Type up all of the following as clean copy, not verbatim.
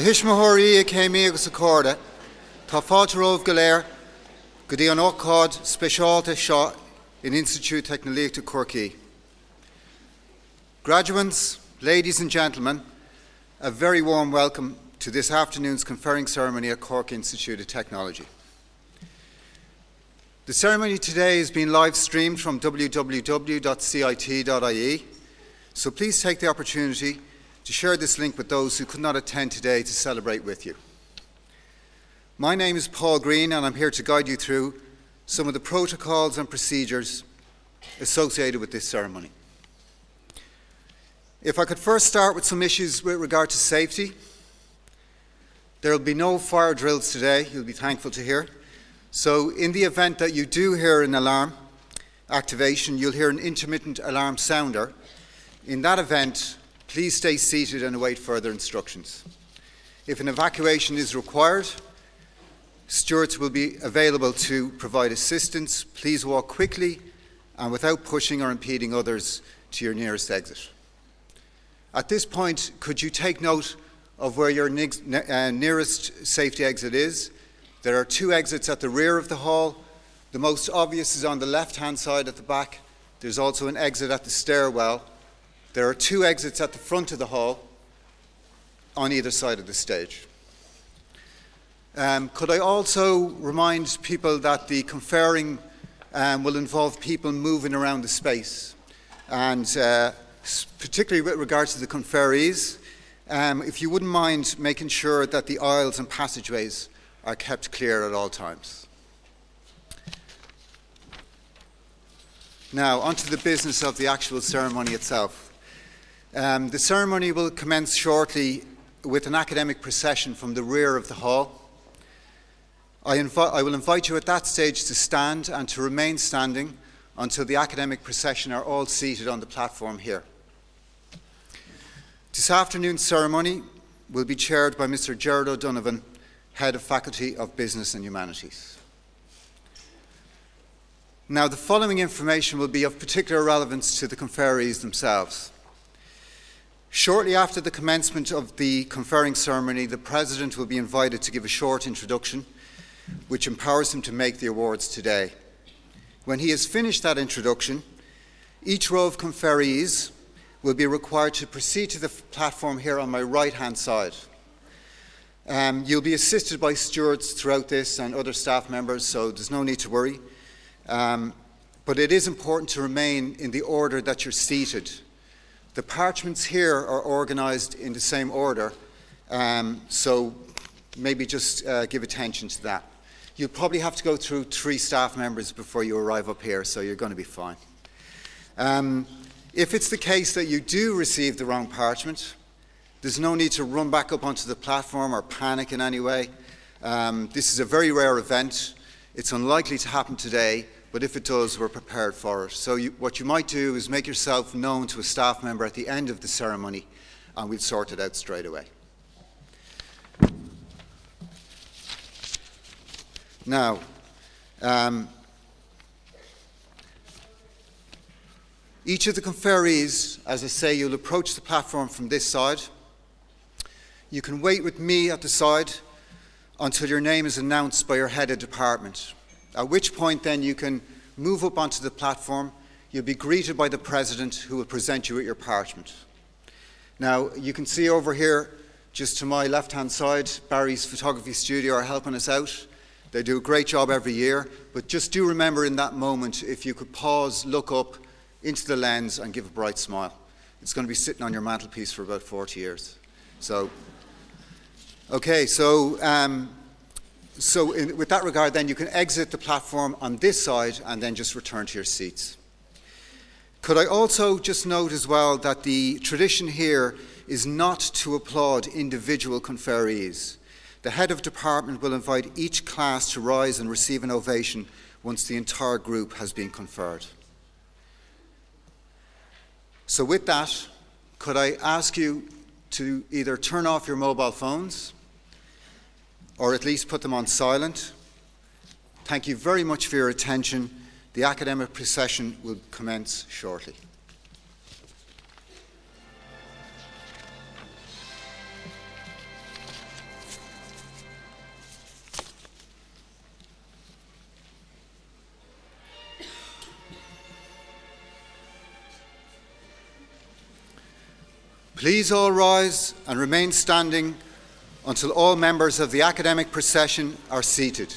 Hismahori came agus a corda, tá fátarov galéir, go dtí an ócád speisialta seo in Institute Technolíochta Cork. Graduates, ladies and gentlemen, a very warm welcome to this afternoon's conferring ceremony at Cork Institute of Technology. The ceremony today is being live streamed from www.cit.ie, so please take the opportunity to share this link with those who could not attend today to celebrate with you. My name is Paul Green and I'm here to guide you through some of the protocols and procedures associated with this ceremony. If I could first start with some issues with regard to safety. There will be no fire drills today, you'll be thankful to hear. So in the event that you do hear an alarm activation, you'll hear an intermittent alarm sounder. In that event, please stay seated and await further instructions. If an evacuation is required, stewards will be available to provide assistance. Please walk quickly and without pushing or impeding others to your nearest exit. At this point, could you take note of where your nearest safety exit is? There are two exits at the rear of the hall. The most obvious is on the left-hand side at the back. There's also an exit at the stairwell. There are two exits at the front of the hall on either side of the stage. Could I also remind people that the conferring will involve people moving around the space, and particularly with regard to the conferees, if you wouldn't mind making sure that the aisles and passageways are kept clear at all times. Now, onto the business of the actual ceremony itself. The ceremony will commence shortly with an academic procession from the rear of the hall. I will invite you at that stage to stand and to remain standing until the academic procession are all seated on the platform here. This afternoon's ceremony will be chaired by Mr. Gerard O'Donovan, Head of Faculty of Business and Humanities. Now, the following information will be of particular relevance to the conferees themselves. Shortly after the commencement of the conferring ceremony, the President will be invited to give a short introduction, which empowers him to make the awards today. When he has finished that introduction, each row of conferees will be required to proceed to the platform here on my right-hand side. You'll be assisted by stewards throughout this and other staff members, so there's no need to worry. But it is important to remain in the order that you're seated. The parchments here are organised in the same order, so maybe just give attention to that. You'll probably have to go through 3 staff members before you arrive up here, so you're going to be fine. If it's the case that you do receive the wrong parchment, there's no need to run back up onto the platform or panic in any way. This is a very rare event. It's unlikely to happen today, but if it does, we're prepared for it. So what you might do is make yourself known to a staff member at the end of the ceremony, and we'll sort it out straight away. Now, each of the conferees, as I say, you'll approach the platform from this side. You can wait with me at the side until your name is announced by your head of department, at which point then you can move up onto the platform. You'll be greeted by the President, who will present you with your parchment. Now, you can see over here, just to my left-hand side, Barry's photography studio are helping us out. They do a great job every year, but just do remember in that moment, if you could pause, look up into the lens and give a bright smile. It's going to be sitting on your mantelpiece for about 40 years. So, okay, so with that regard then, you can exit the platform on this side and then just return to your seats. Could I also just note as well that the tradition here is not to applaud individual conferees. The head of department will invite each class to rise and receive an ovation once the entire group has been conferred. So with that, could I ask you to either turn off your mobile phones or at least put them on silent. Thank you very much for your attention. The academic procession will commence shortly. Please all rise and remain standing until all members of the academic procession are seated.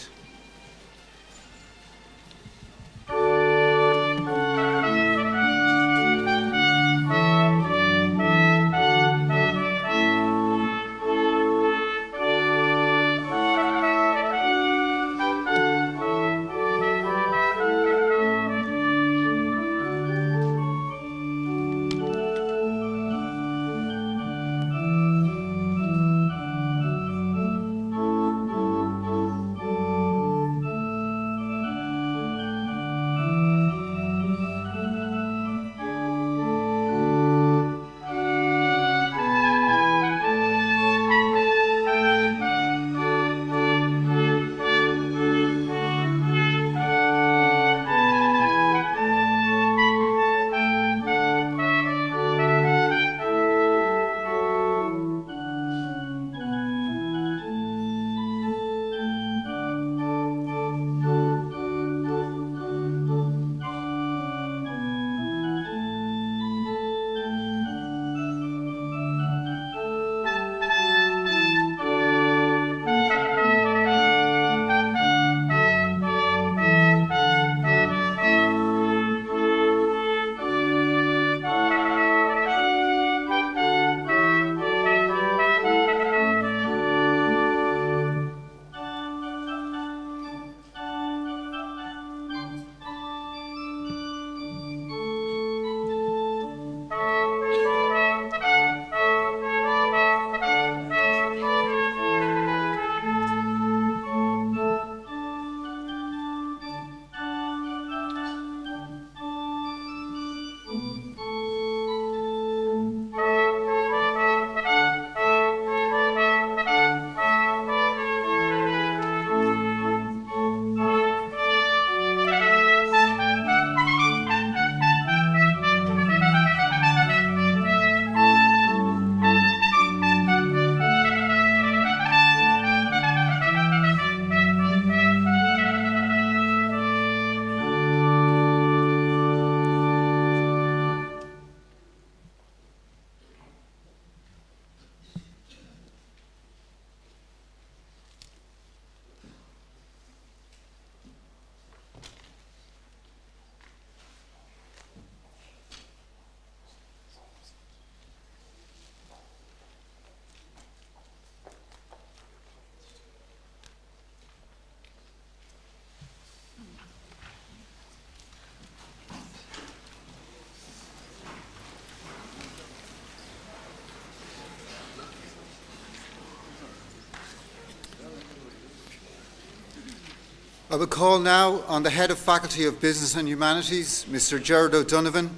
I will call now on the Head of Faculty of Business and Humanities, Mr. Gerard O'Donovan,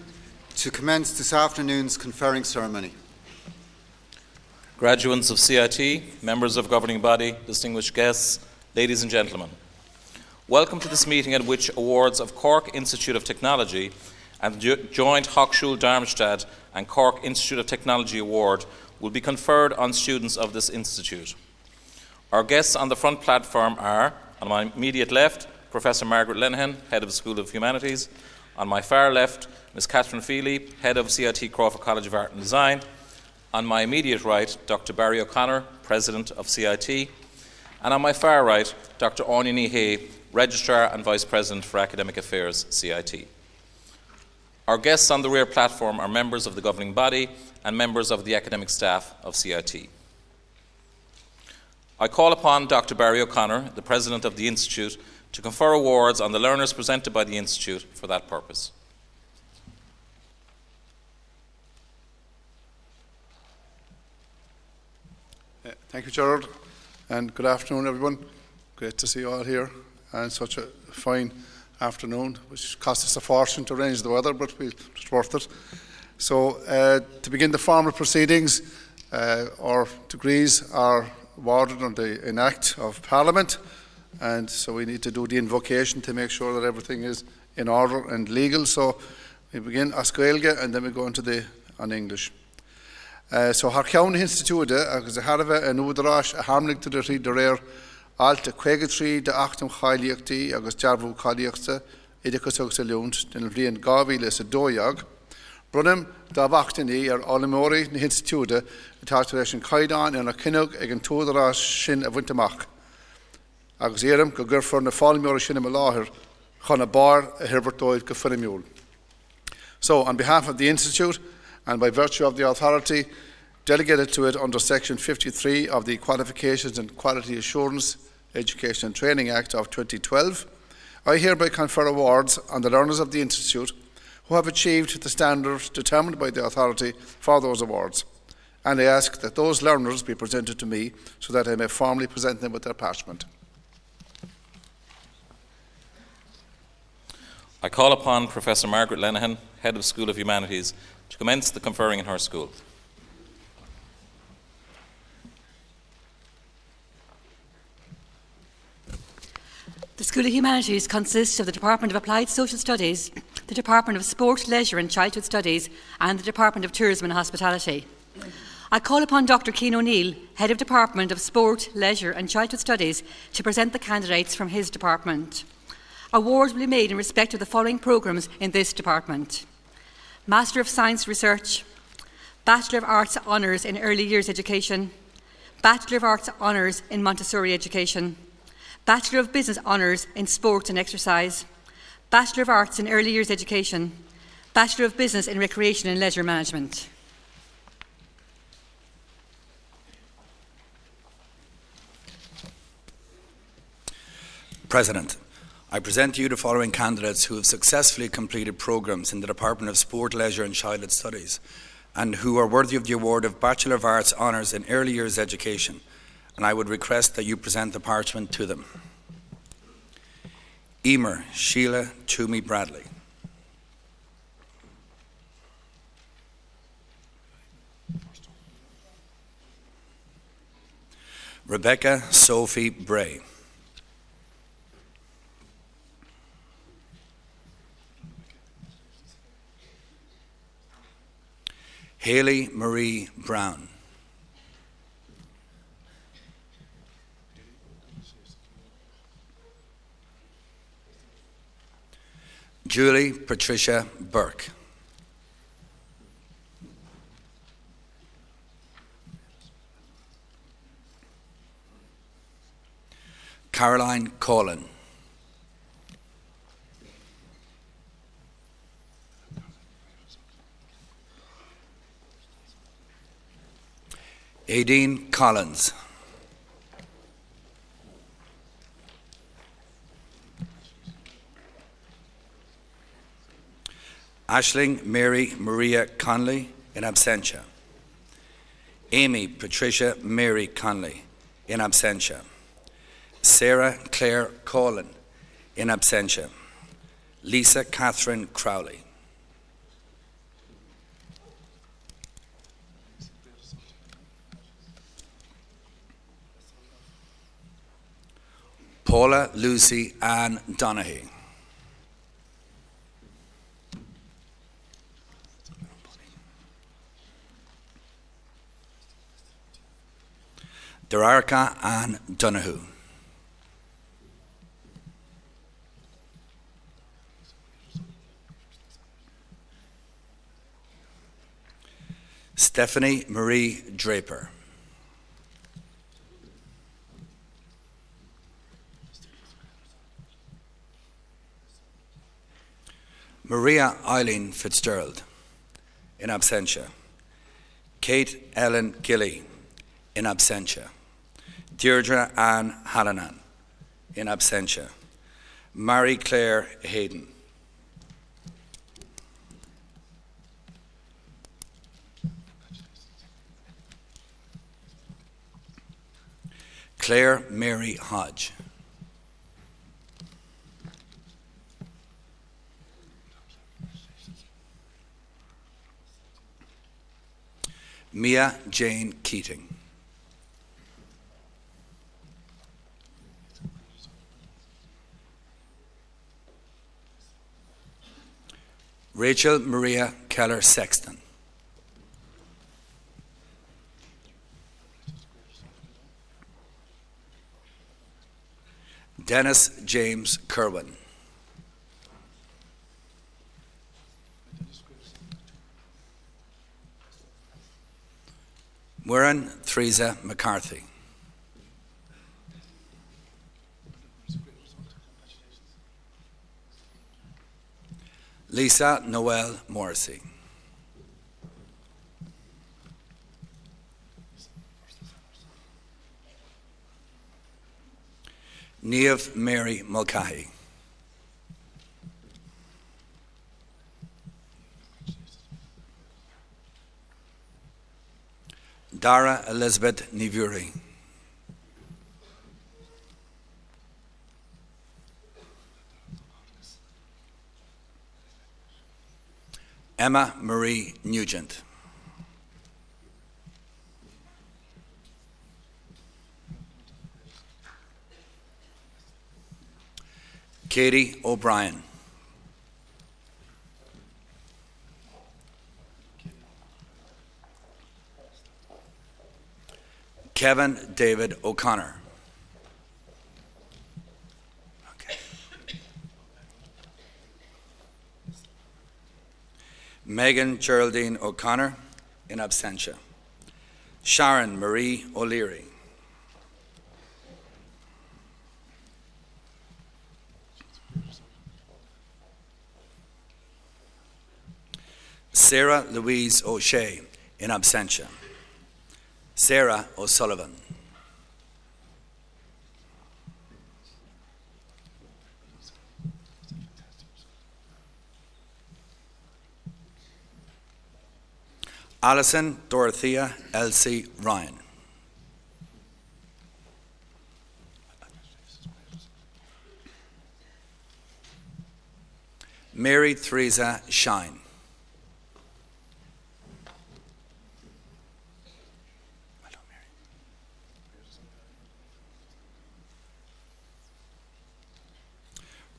to commence this afternoon's conferring ceremony. Graduates of CIT, members of governing body, distinguished guests, ladies and gentlemen. Welcome to this meeting at which awards of Cork Institute of Technology and the joint Hochschule Darmstadt and Cork Institute of Technology Award will be conferred on students of this institute. Our guests on the front platform are, on my immediate left, Professor Margaret Lenihan, Head of the School of Humanities. On my far left, Ms. Catherine Feely, Head of CIT Crawford College of Art and Design. On my immediate right, Dr. Barry O'Connor, President of CIT. And on my far right, Dr. Anya Nihay, Registrar and Vice President for Academic Affairs, CIT. Our guests on the rear platform are members of the governing body and members of the academic staff of CIT. I call upon Dr. Barry O'Connor, the President of the Institute, to confer awards on the learners presented by the Institute for that purpose. Thank you, Gerard, and good afternoon, everyone. Great to see you all here, and such a fine afternoon, which cost us a fortune to arrange the weather, but it's worth it. So, to begin the formal proceedings, our degrees are awarded under an Act of Parliament, and so we need to do the invocation to make sure that everything is in order and legal. So we begin as Gaeilge and then we go into on English. So har ceann institute agus a harfa an údarás a harmlig to the réir alt a quegatrí de achtam chailiachtaí agus dearbhú chailiachta idicus agus a lúnt den bhríon gábhíle sa dóiag Brunim da bhachtini olimori na institute atá caidan in a cinnog ag an túdará sin a bhainteach. Agus éirim go gurfar na fáilmeoir sin am láthir chun a bar a hirbertóid go fuimiúil. So, on behalf of the Institute, and by virtue of the authority delegated to it under Section 53 of the Qualifications and Quality Assurance Education and Training Act of 2012, I hereby confer awards on the learners of the Institute who have achieved the standards determined by the authority for those awards. And I ask that those learners be presented to me so that I may formally present them with their parchment. I call upon Professor Margaret Lenihan, Head of School of Humanities, to commence the conferring in her school. The School of Humanities consists of the Department of Applied Social Studies, the Department of Sport, Leisure and Childhood Studies, and the Department of Tourism and Hospitality. I call upon Dr. Cian O'Neill, Head of Department of Sport, Leisure and Childhood Studies, to present the candidates from his department. Awards will be made in respect of the following programmes in this department: Master of Science Research, Bachelor of Arts Honours in Early Years Education, Bachelor of Arts Honours in Montessori Education, Bachelor of Business Honours in Sport and Exercise, Bachelor of Arts in Early Years Education, Bachelor of Business in Recreation and Leisure Management. President, I present to you the following candidates who have successfully completed programmes in the Department of Sport, Leisure and Childhood Studies and who are worthy of the award of Bachelor of Arts Honours in Early Years Education, and I would request that you present the parchment to them. Emer Sheila Toomey Bradley. Rebecca Sophie Bray. Hayley Marie Brown. Julie Patricia Burke. Caroline Collin. Aideen Collins. Aisling Mary Maria Conley, in absentia. Amy Patricia Mary Conley, in absentia. Sarah Claire Collin, in absentia. Lisa Catherine Crowley. Paula Lucy Ann Donaghy. Dorarka Ann Donoghue. Stephanie Marie Draper. Maria Eileen Fitzgerald, in absentia. Kate Ellen Gilly, in absentia. Deirdre Ann Hallinan, in absentia. Mary Claire Hayden. Claire Mary Hodge. Mia Jane Keating. Rachel Maria Keller Sexton. Dennis James Kerwin. Muireann Theresa McCarthy. Lisa Noel Morrissey. Niamh Mary Mulcahy. Dara Elizabeth Nivuri. Emma Marie Nugent. Katie O'Brien. Kevin David O'Connor. Okay. Megan Geraldine O'Connor, in absentia. Sharon Marie O'Leary. Sarah Louise O'Shea, in absentia. Sarah O'Sullivan. Alison Dorothea Elsie Ryan. Mary Theresa Shine.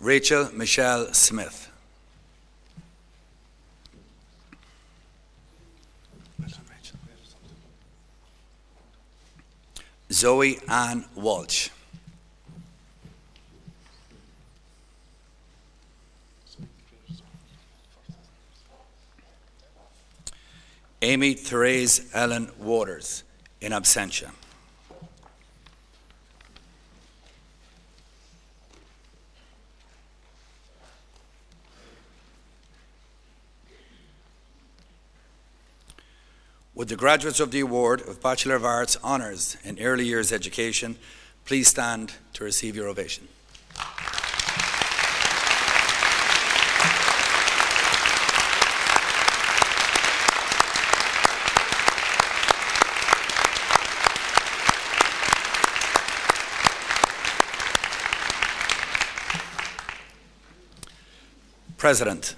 Rachel Michelle Smith. Zoe Ann Walsh. Amy Therese Ellen Waters, in absentia. Would the graduates of the Award of Bachelor of Arts Honours in Early Years Education please stand to receive your ovation. President,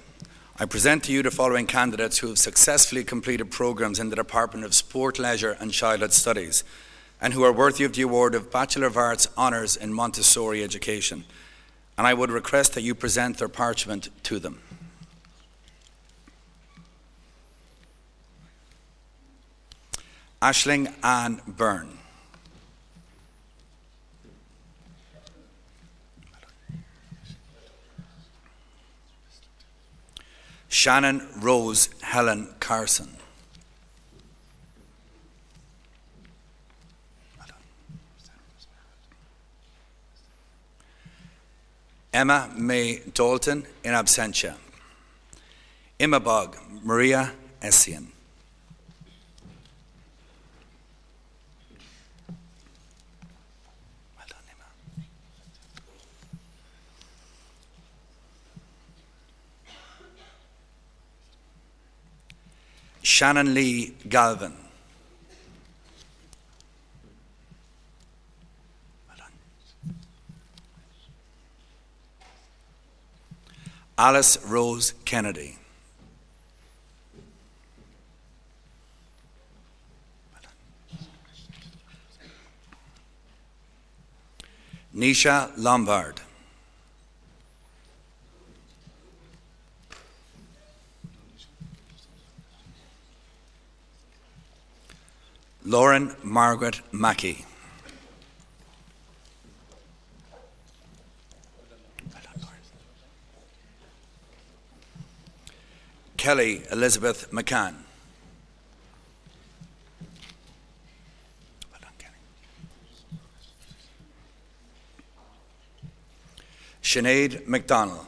I present to you the following candidates who have successfully completed programmes in the Department of Sport, Leisure and Childhood Studies and who are worthy of the award of Bachelor of Arts Honours in Montessori Education. And I would request that you present their parchment to them. Aisling Ann Byrne. Shannon Rose Helen Carson. Emma May Dalton, in absentia. Imabog Maria Essien. Well done, Emma. Shannon Lee Galvin. Well done. Alice Rose Kennedy. Well done. Nisha Lombard. Lauren Margaret Mackey. Kelly Elizabeth McCann. Sinead McDonnell.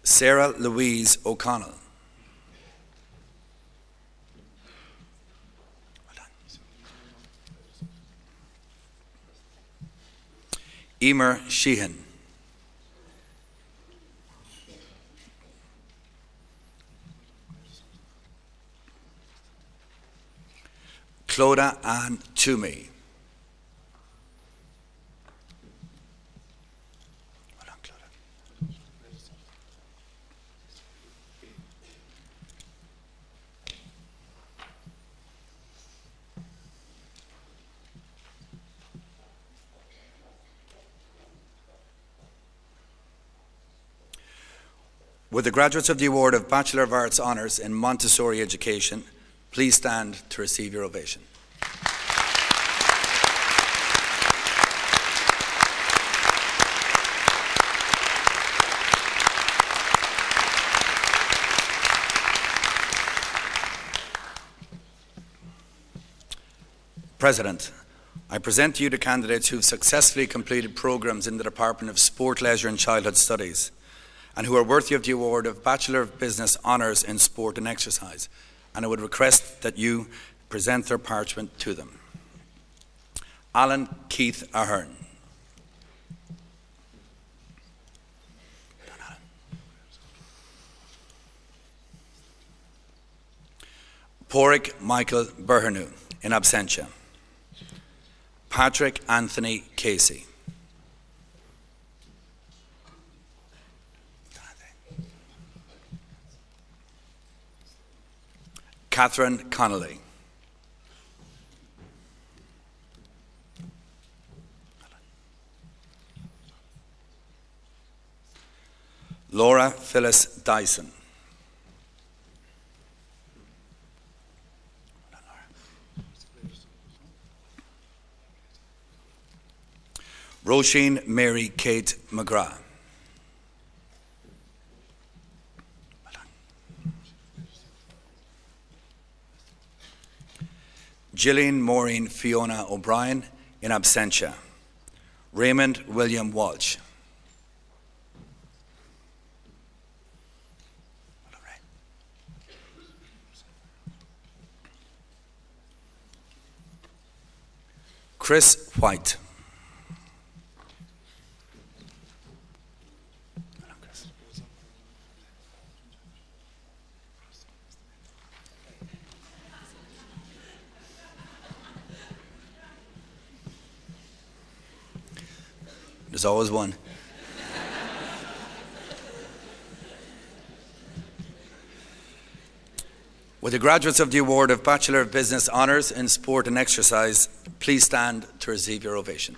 Sarah Louise O'Connell. Emer Sheehan. Clodagh Ann Toomey. Would the graduates of the award of Bachelor of Arts Honours in Montessori Education please stand to receive your ovation. President, I present to you the candidates who have successfully completed programmes in the Department of Sport, Leisure and Childhood Studies and who are worthy of the award of Bachelor of Business Honours in Sport and Exercise, and I would request that you present their parchment to them. Alan Keith Ahern. Porrick Michael Berhanu, in absentia. Patrick Anthony Casey. Catherine Connolly. Laura Phyllis Dyson. Roisin Mary Kate McGrath. Gillian Maureen Fiona O'Brien, in absentia. Raymond William Walsh. Chris White. There's always one. Would the graduates of the award of Bachelor of Business Honours in Sport and Exercise please stand to receive your ovation.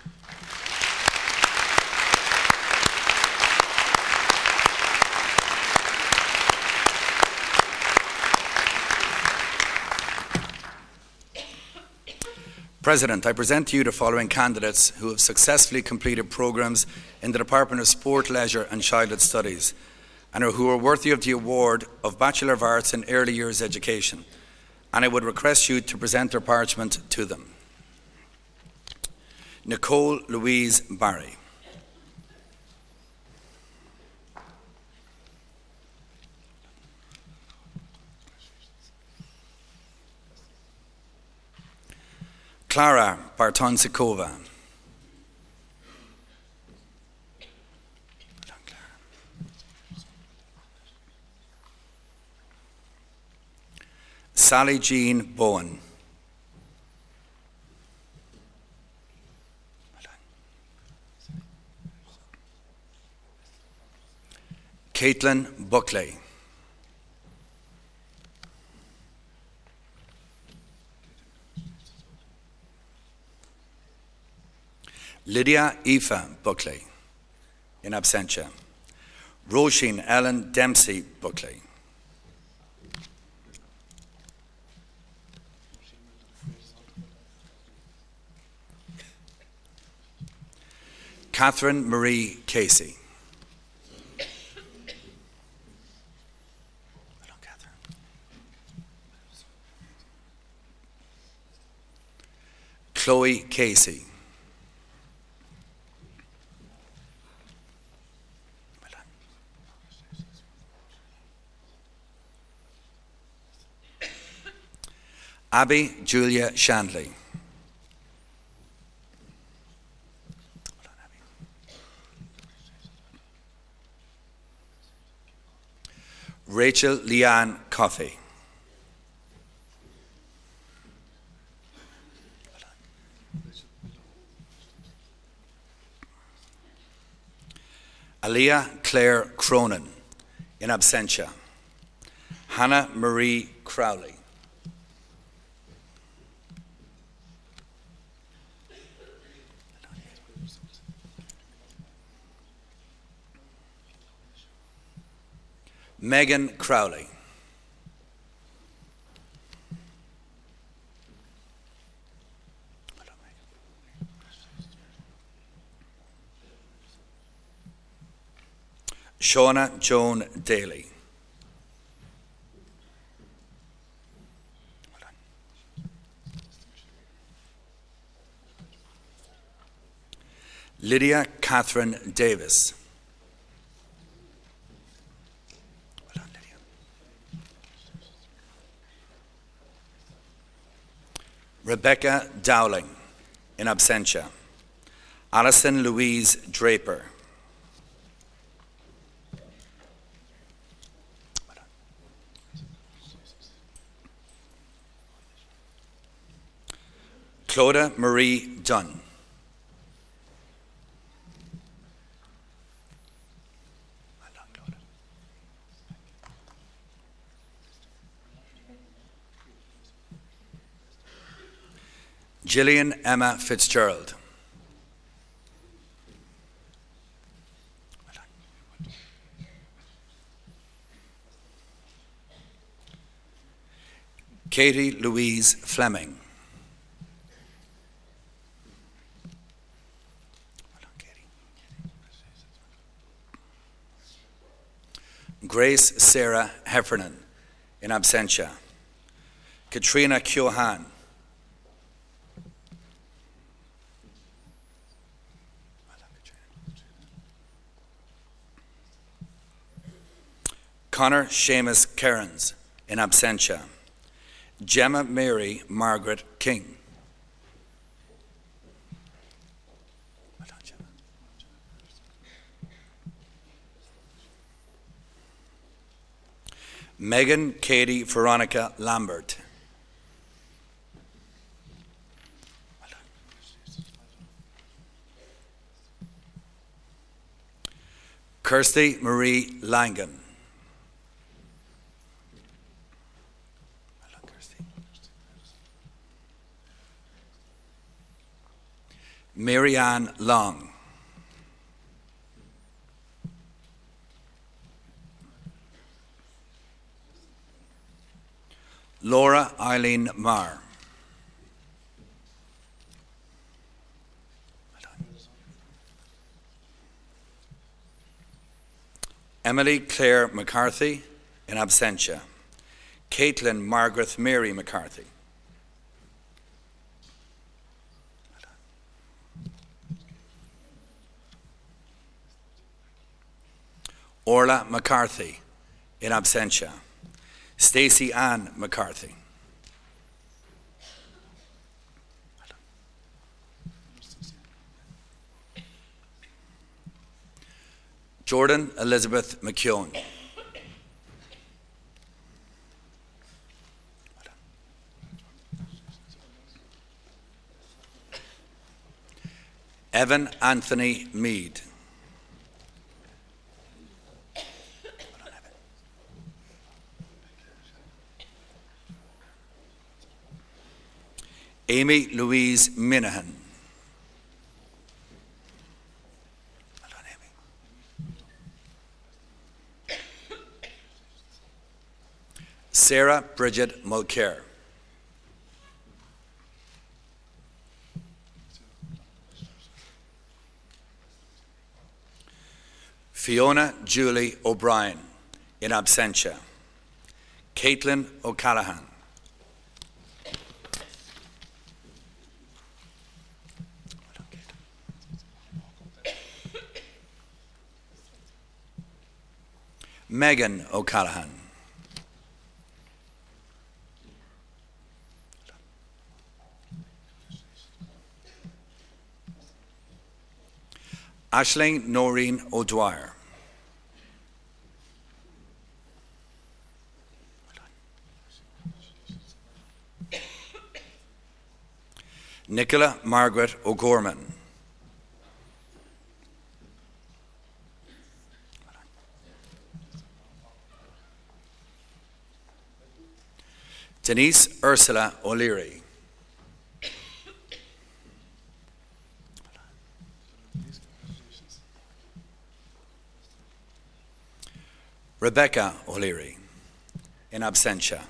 President, I present to you the following candidates who have successfully completed programmes in the Department of Sport, Leisure and Childhood Studies and who are worthy of the award of Bachelor of Arts in Early Years Education, and I would request you to present their parchment to them. Nicole Louise Barry. Clara Bartonsikova. Sally Jean Bowen. Caitlin Buckley. Lydia Aoife Buckley, in absentia. Roisin Ellen Dempsey Buckley. Catherine Marie Casey. Chloe Casey. Abby Julia Shandley. Rachel Leanne Coffey. Aliyah Claire Cronin, in absentia. Hannah Marie Crowley. Megan Crowley. Shauna Joan Daly. Lydia Catherine Davis. Rebecca Dowling, in absentia. Alison Louise Draper. Clodagh Marie Dunn. Gillian Emma Fitzgerald. Katie Louise Fleming. Grace Sarah Heffernan, in absentia. Katrina Keohan. Connor Seamus Cairns, in absentia. Gemma Mary Margaret King. Megan Katie Veronica Lambert. Kirsty Marie Langan. Marianne Long. Laura Eileen Marr. Emily Claire McCarthy, in absentia. Caitlin Margaret Mary McCarthy. Orla McCarthy, in absentia. Stacey Ann McCarthy. Jordan Elizabeth McKeown. Evan Anthony Mead. Amy Louise Minahan. Sarah Bridget Mulcair. Fiona Julie O'Brien, in absentia. Caitlin O'Callaghan. Megan O'Callaghan. Aisling Noreen O'Dwyer. Nicola Margaret O'Gorman. Denise Ursula O'Leary. Rebecca O'Leary, in absentia.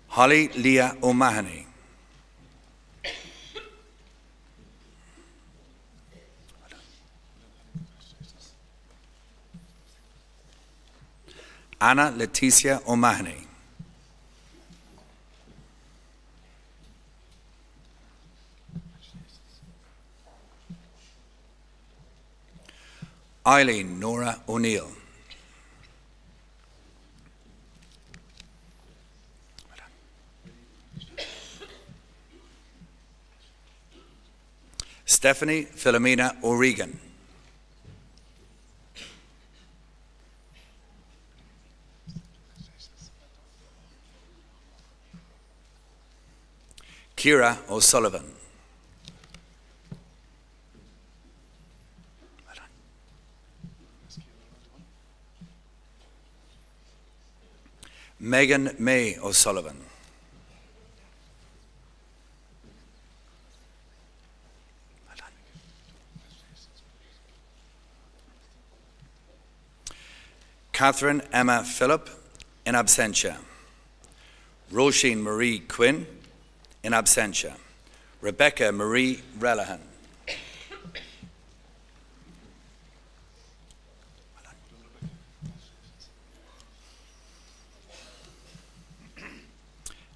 Holly Leah O'Mahony. Anna Leticia O'Mahony. Eileen Nora O'Neill. Stephanie Philomena O'Regan. Kira O'Sullivan. Megan May O'Sullivan. Catherine Emma Phillip, in absentia. Roisin Marie Quinn, in absentia. Rebecca Marie Relihan.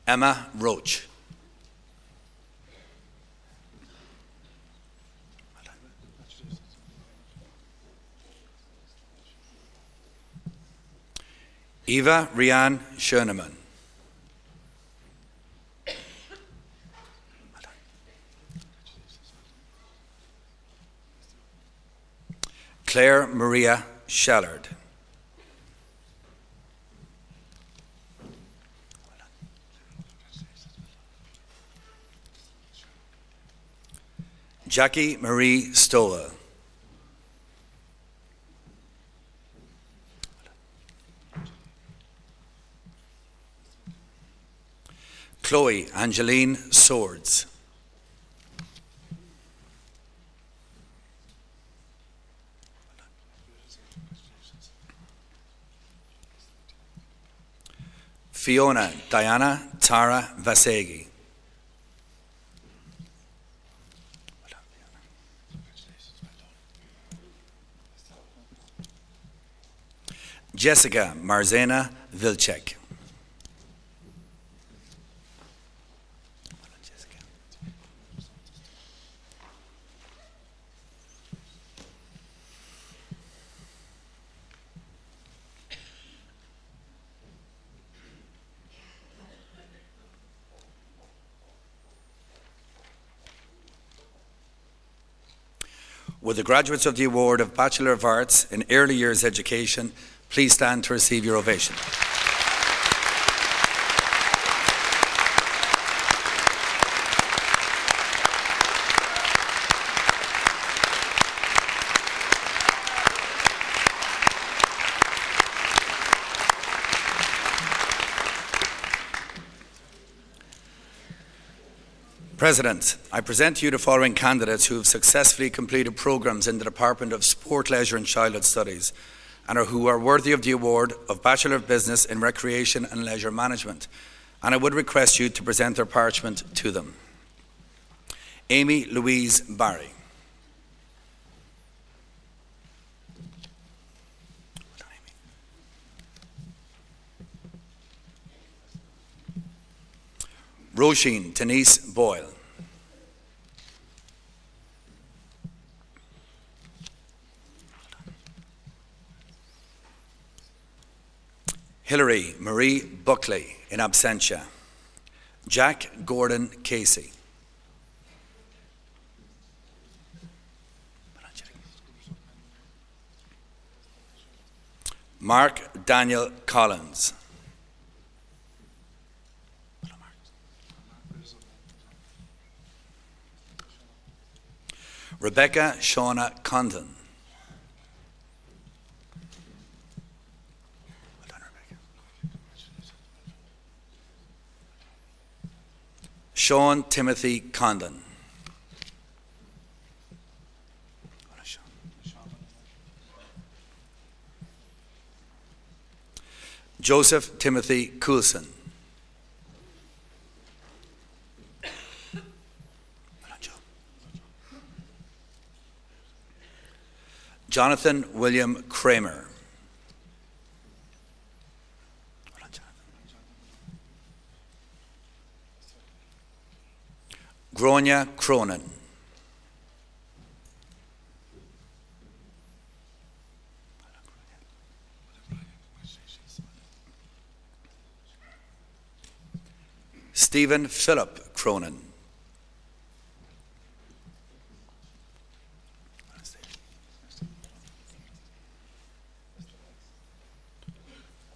Emma Roach. Eva Rianne Schoenemann. Claire Maria Shallard. Jackie Marie Stowell. Chloe Angeline Swords. Fiona Diana Tara Vasegi. Jessica Marzena Vilcek. Will the graduates of the award of Bachelor of Arts in Early Years Education please stand to receive your ovation. President, I present to you the following candidates who have successfully completed programmes in the Department of Sport, Leisure and Childhood Studies and who are worthy of the award of Bachelor of Business in Recreation and Leisure Management. And I would request you to present their parchment to them. Amy Louise Barry. Roisin Denise Boyle. Hilary Marie Buckley, in absentia. Jack Gordon Casey. Mark Daniel Collins. Rebecca Shauna Condon. Sean Timothy Condon. Joseph Timothy Coulson. Jonathan William Kramer. Gronya Cronin. Stephen Philip Cronin.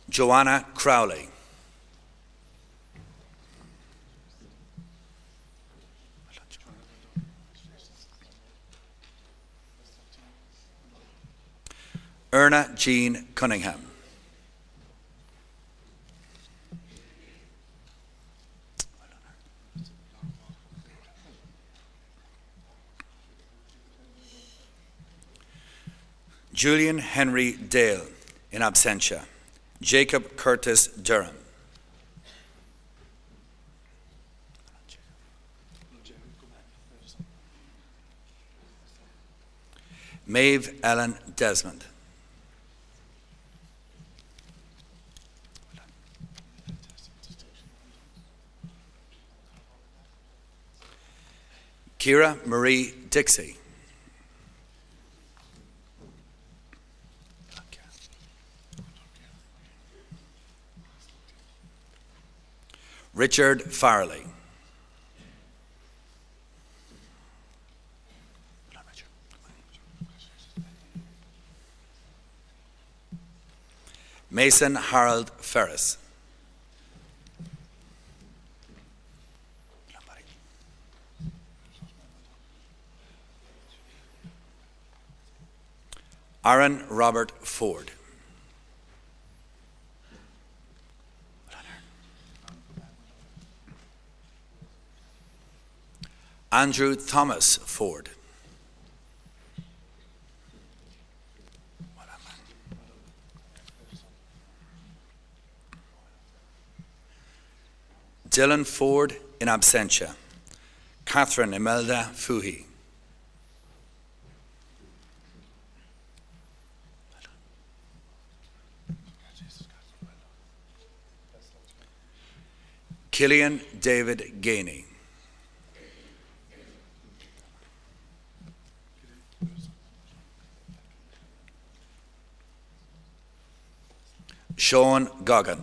Joanna Crowley. Erna Jean Cunningham. Julian Henry Dale, in absentia. Jacob Curtis Durham. Maeve Ellen Desmond. Kira Marie Dixie. Richard Farley. Mason Harold Ferris. Aaron Robert Ford. Andrew Thomas Ford. Dylan Ford, in absentia. Catherine Imelda Fuhi. Killian David Gainey. Sean Goggin.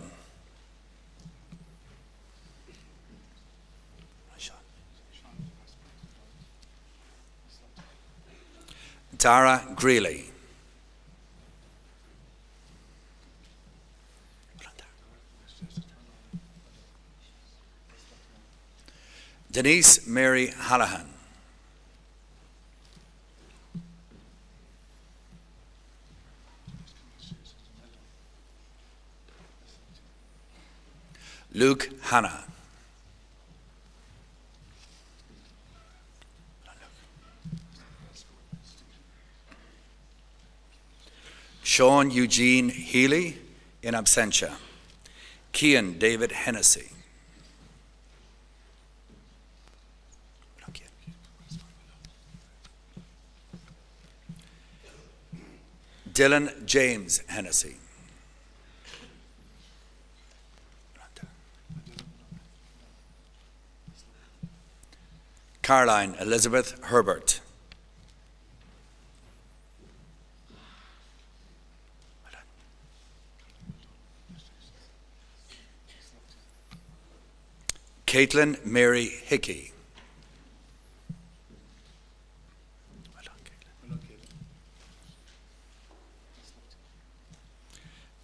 Tara Greeley. Denise Mary Hallahan. Luke Hanna. Sean Eugene Healy, in absentia. Cian David Hennessy. Dylan James Hennessy. Caroline Elizabeth Herbert. Caitlin Mary Hickey.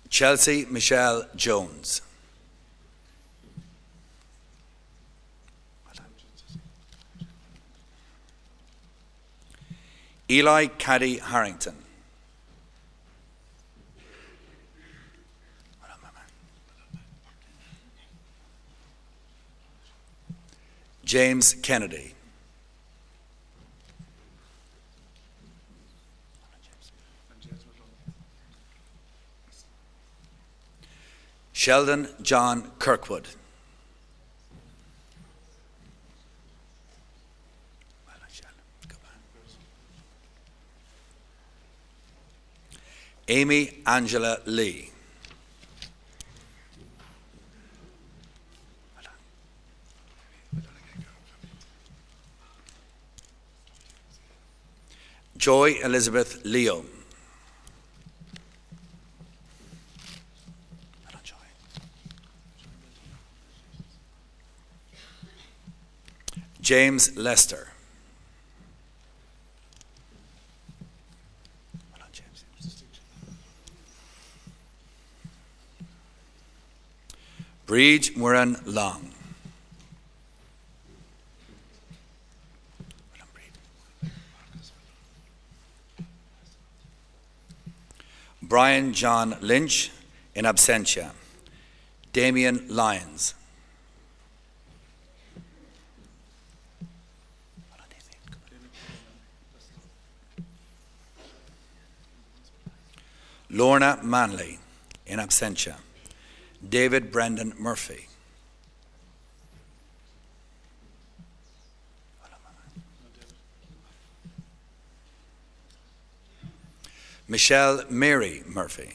Chelsea Michelle Jones. Eli Caddy Harrington. James Kennedy. Sheldon John Kirkwood. Amy Angela Lee. Joy Elizabeth Leo. James Lester. Breed Muran Long. Brian John Lynch in absentia. Damien Lyons. Lorna Manley in absentia. David Brendan Murphy. Michelle Mary Murphy.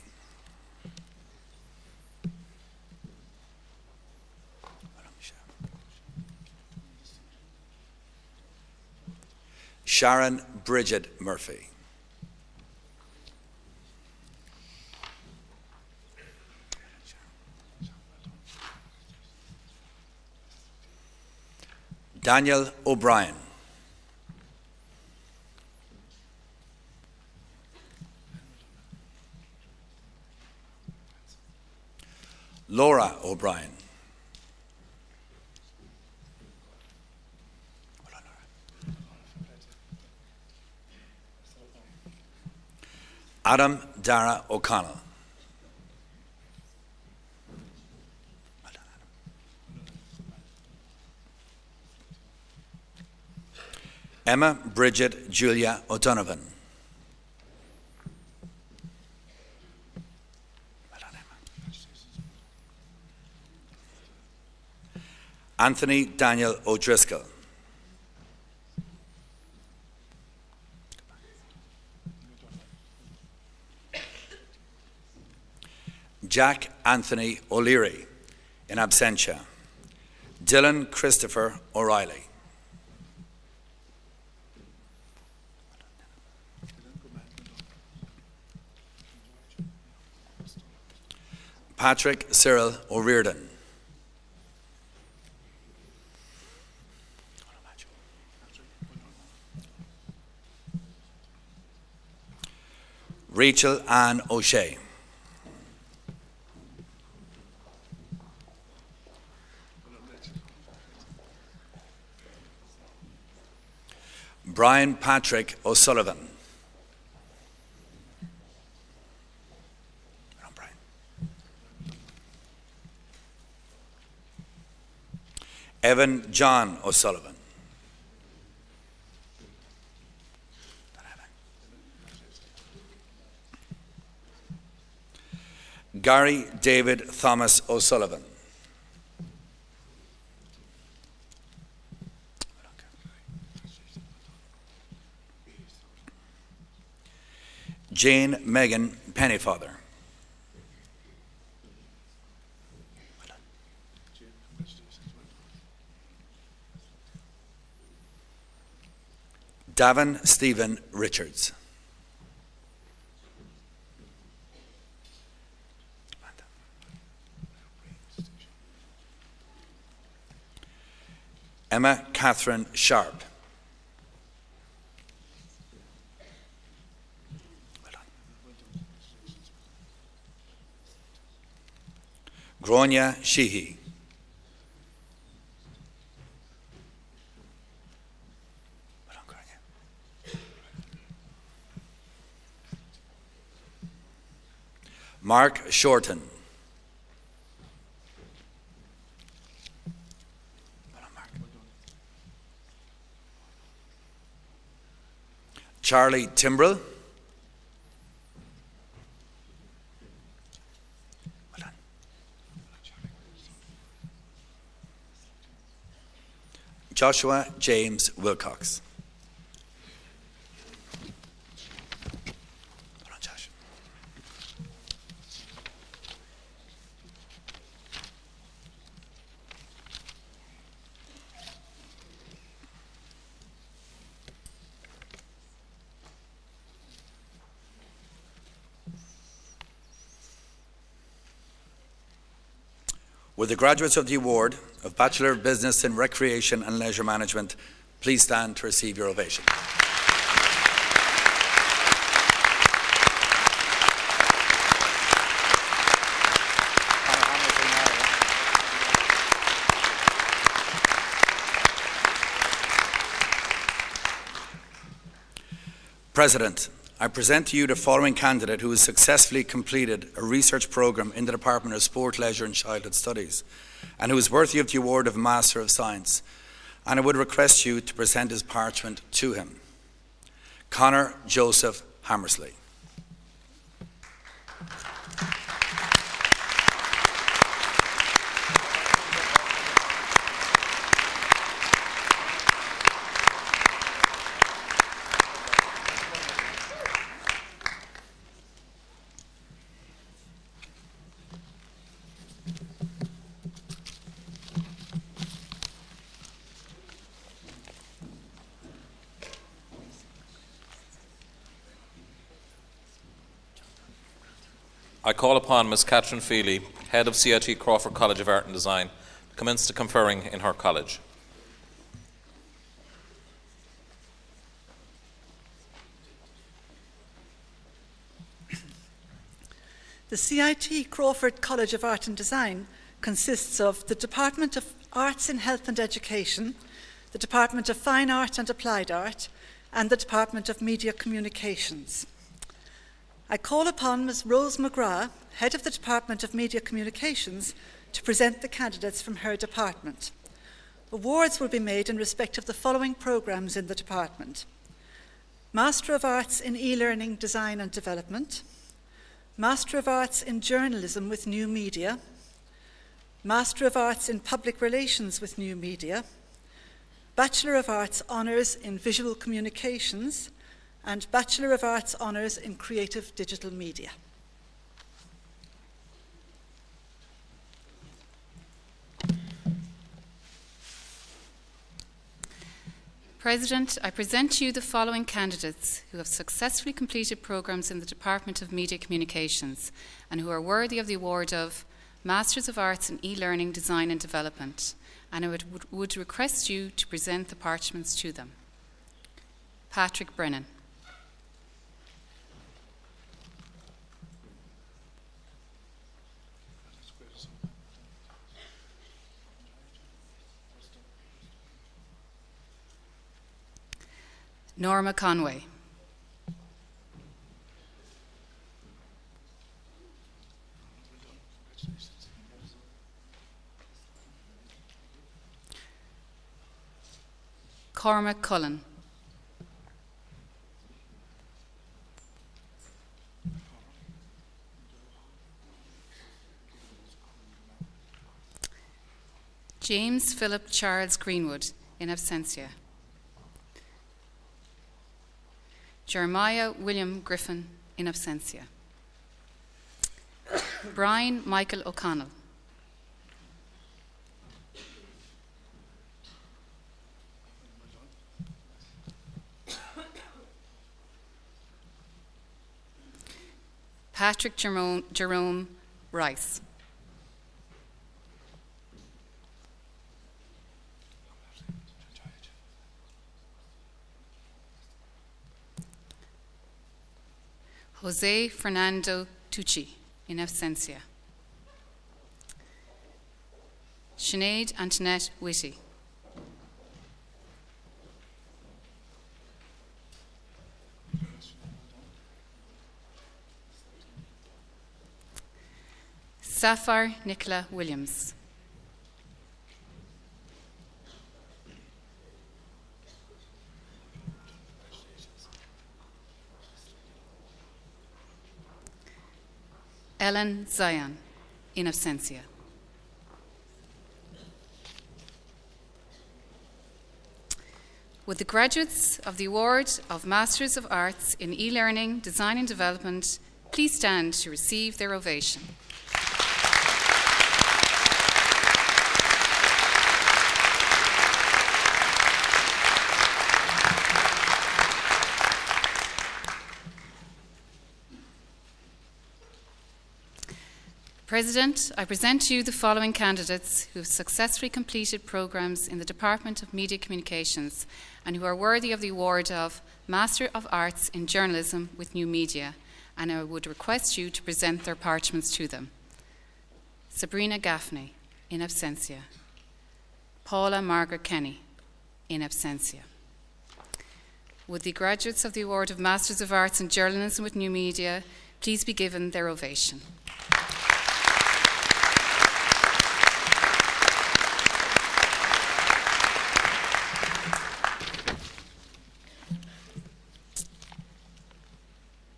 Sharon Bridget Murphy. Daniel O'Brien. Laura O'Brien. Adam Dara O'Connell. Emma Bridget Julia O'Donovan. Anthony Daniel O'Driscoll. Jack Anthony O'Leary in absentia. Dylan Christopher O'Reilly. Patrick Cyril O'Riordan. Rachel Ann O'Shea. Brian Patrick O'Sullivan. Evan John O'Sullivan. Gary David Thomas O'Sullivan. Jane Megan Pennyfather. Davin Stephen Richards. Emma Catherine Sharp. Gronya Sheehy. Mark Shorten. Charlie Timbrell. Joshua James Wilcox. Well done, Josh. Will the graduates of the award of Bachelor of Business in Recreation and Leisure Management please stand to receive your ovation. President, I present to you the following candidate who has successfully completed a research programme in the Department of Sport, Leisure and Childhood Studies and who is worthy of the award of Master of Science, and I would request you to present his parchment to him. Conor Joseph Hammersley. I call upon Ms. Catherine Feely, Head of CIT Crawford College of Art and Design, to commence the conferring in her college. The CIT Crawford College of Art and Design consists of the Department of Arts in Health and Education, the Department of Fine Art and Applied Art, and the Department of Media Communications. I call upon Ms. Rose McGrath, Head of the Department of Media Communications, to present the candidates from her department. Awards will be made in respect of the following programmes in the department: Master of Arts in E-Learning Design and Development, Master of Arts in Journalism with New Media, Master of Arts in Public Relations with New Media, Bachelor of Arts Honours in Visual Communications, and Bachelor of Arts Honours in Creative Digital Media. President, I present to you the following candidates who have successfully completed programmes in the Department of Media Communications and who are worthy of the award of Masters of Arts in E-Learning Design and Development, and I would request you to present the parchments to them. Patrick Brennan. Norma Conway. Cormac Cullen. James Philip Charles Greenwood, in absentia. Jeremiah William Griffin, in absentia. Brian Michael O'Connell. Patrick Jerome Rice. Jose Fernando Tucci, in absentia. Sinead Antoinette Whitty. Sapphire Nicola Williams. Ellen Zion, in absentia. Would the graduates of the Award of Masters of Arts in E-Learning, Design and Development please stand to receive their ovation. President, I present to you the following candidates who have successfully completed programmes in the Department of Media Communications and who are worthy of the award of Master of Arts in Journalism with New Media, and I would request you to present their parchments to them. Sabrina Gaffney, in absentia. Paula Margaret Kenny, in absentia. Would the graduates of the award of Masters of Arts in Journalism with New Media please be given their ovation.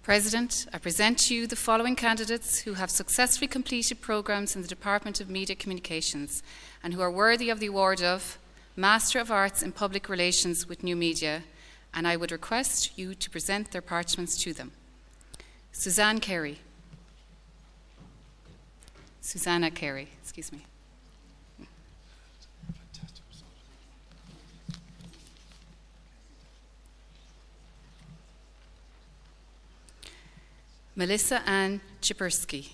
President, I present to you the following candidates who have successfully completed programmes in the Department of Media Communications and who are worthy of the award of Master of Arts in Public Relations with New Media, and I would request you to present their parchments to them. Susanna Carey, excuse me. Melissa Ann Chipersky.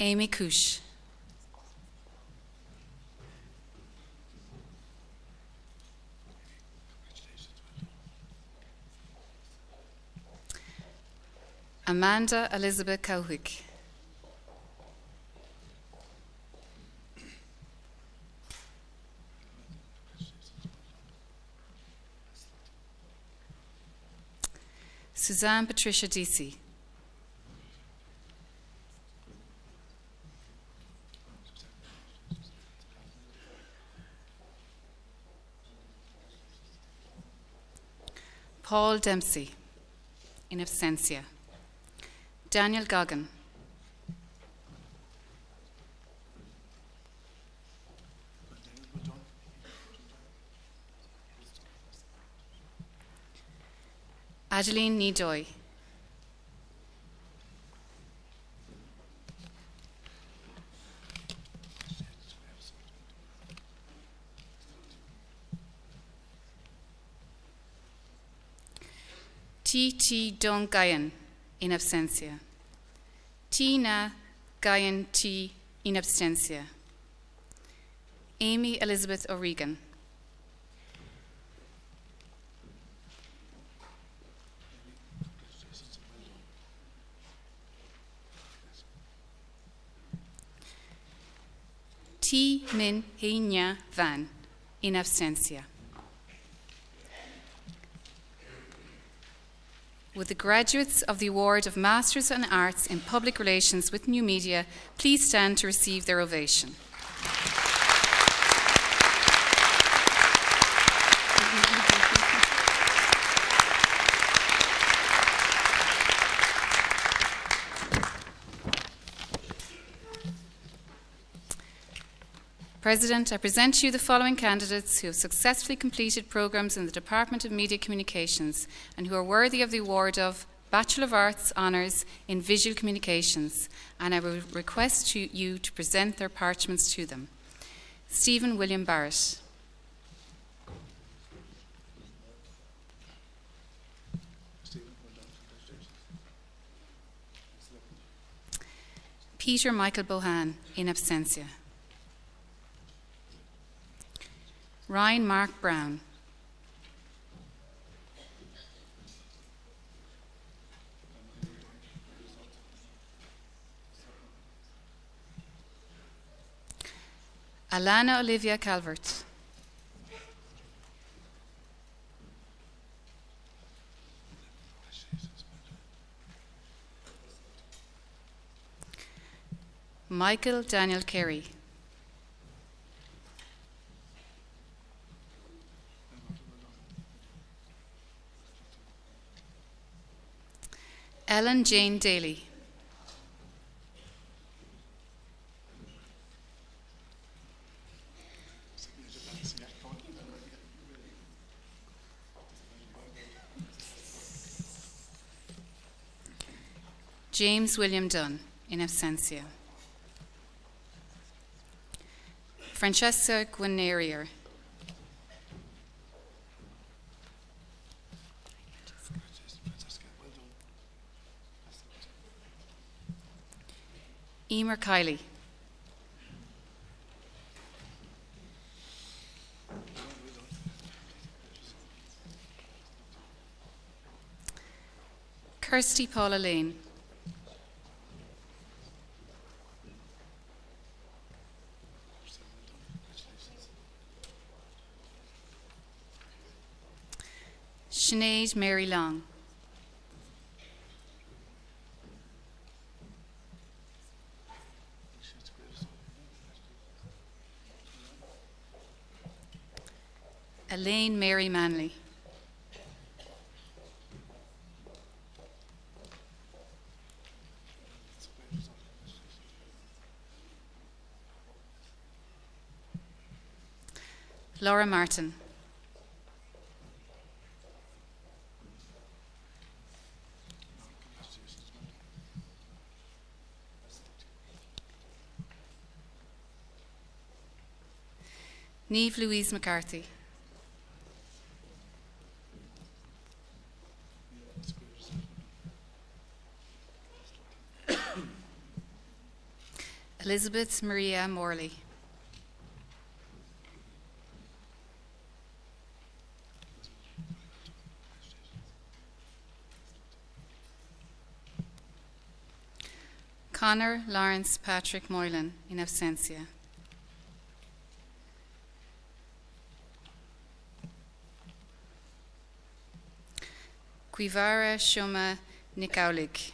Amy Kush. Amanda Elizabeth Cowhick. Suzanne Patricia Deasy. Paul Dempsey, in absentia. Daniel Goggin. Adeline Nidoy. T. Don Gayan, in absentia. Tina Gayan T, in absentia. Amy Elizabeth O'Regan. T. Min Hei Nya Van, in absentia. Would the graduates of the Award of Masters in Arts in Public Relations with New Media please stand to receive their ovation. President, I present to you the following candidates who have successfully completed programmes in the Department of Media Communications and who are worthy of the award of Bachelor of Arts Honours in Visual Communications, and I will request you to present their parchments to them. Stephen William Barrett. Peter Michael Bohan, in absentia. Ryan Mark Brown. Alana Olivia Calvert. Michael Daniel Carey. Ellen Jane Daly. James William Dunn, in absentia. Francesca Guinerier. Emer Kiley. Kirsty Paula Lane. Sinead Mary Long. Elaine Mary Manley. Laura Martin. Niamh Louise McCarthy. Elizabeth Maria Morley. Connor Lawrence Patrick Moylan, in absentia. Cuivara Shoma Nikaulik.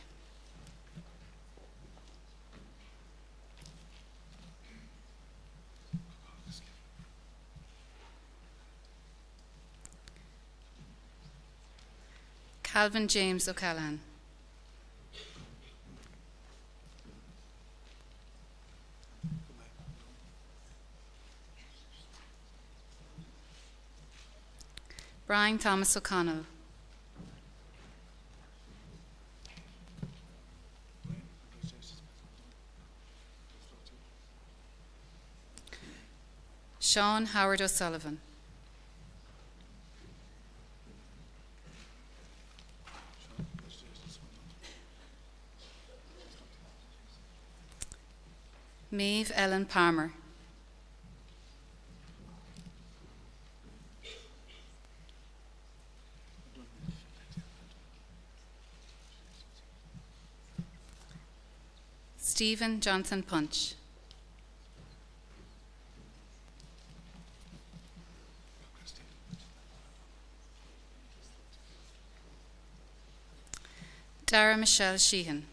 Calvin James O'Callaghan. Brian Thomas O'Connell. Sean Howard O'Sullivan. Maeve Ellen Palmer. Stephen Jonathan Punch. Dara Michelle Sheehan.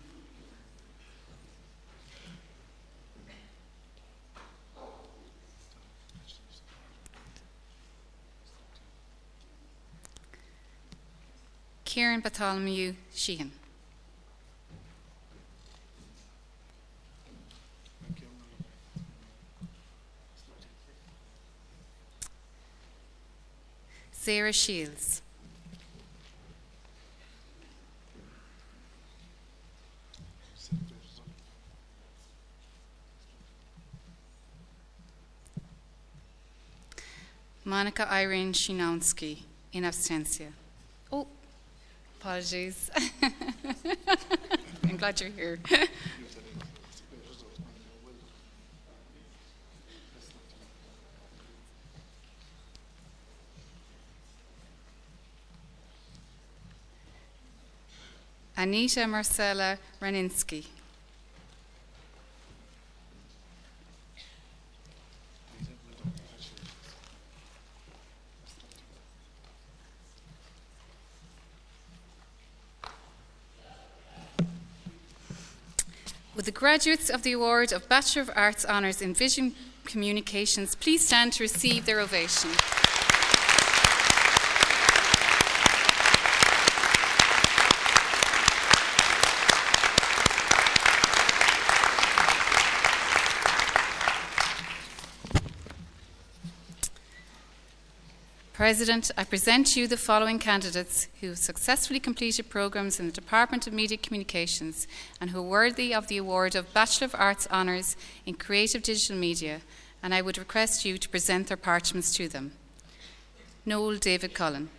Kieran Bartholomew Sheehan. Sarah Shields. Monica Irene Shinowski, in absentia. Oh, apologies. I'm glad you're here. Anita Marcela Raninsky. Would the graduates of the award of Bachelor of Arts Honours in Vision Communications please stand to receive their ovation. President, I present to you the following candidates who have successfully completed programmes in the Department of Media Communications and who are worthy of the award of Bachelor of Arts Honours in Creative Digital Media, and I would request you to present their parchments to them. Noel David Cullen.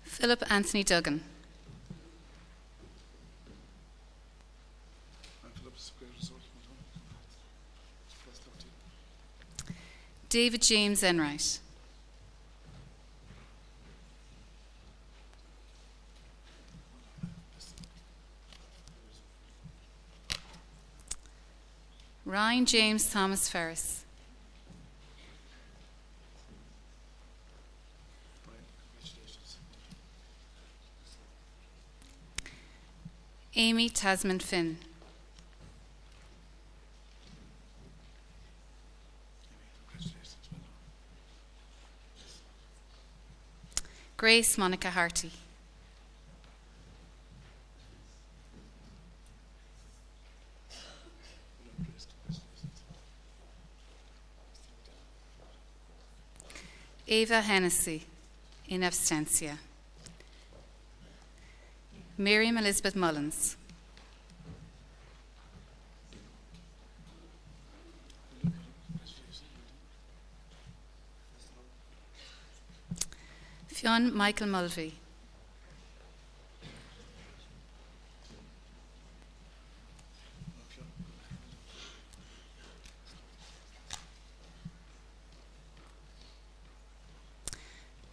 Philip Anthony Duggan. David James Enright. Ryan James Thomas Ferris. Amy Tasman Finn. Grace Monica Harty. Ava Hennessy, in absentia. Miriam Elizabeth Mullins. Fionn Michael Mulvey.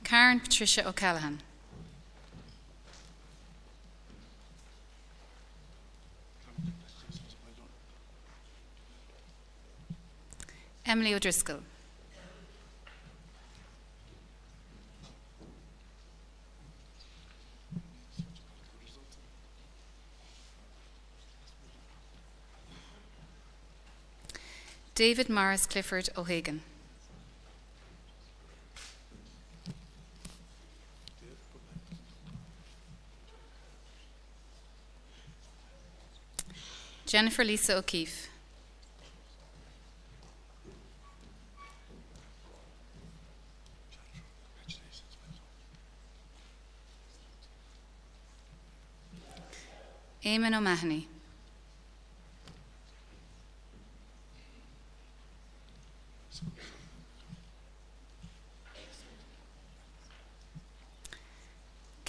Karen Patricia O'Callaghan. Emily O'Driscoll. David Morris Clifford O'Hagan. Jennifer Lisa O'Keefe. Eamon O'Mahony.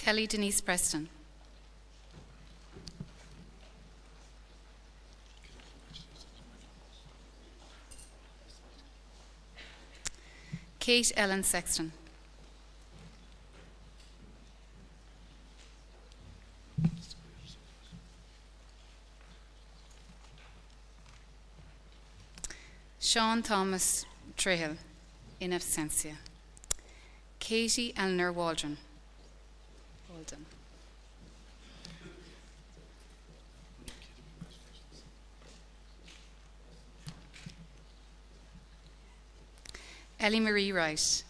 Kelly Denise Preston. Kate Ellen Sexton. Sean Thomas Trehill, in absentia. Katie Eleanor Waldron. Walden. Ellie Marie Wright.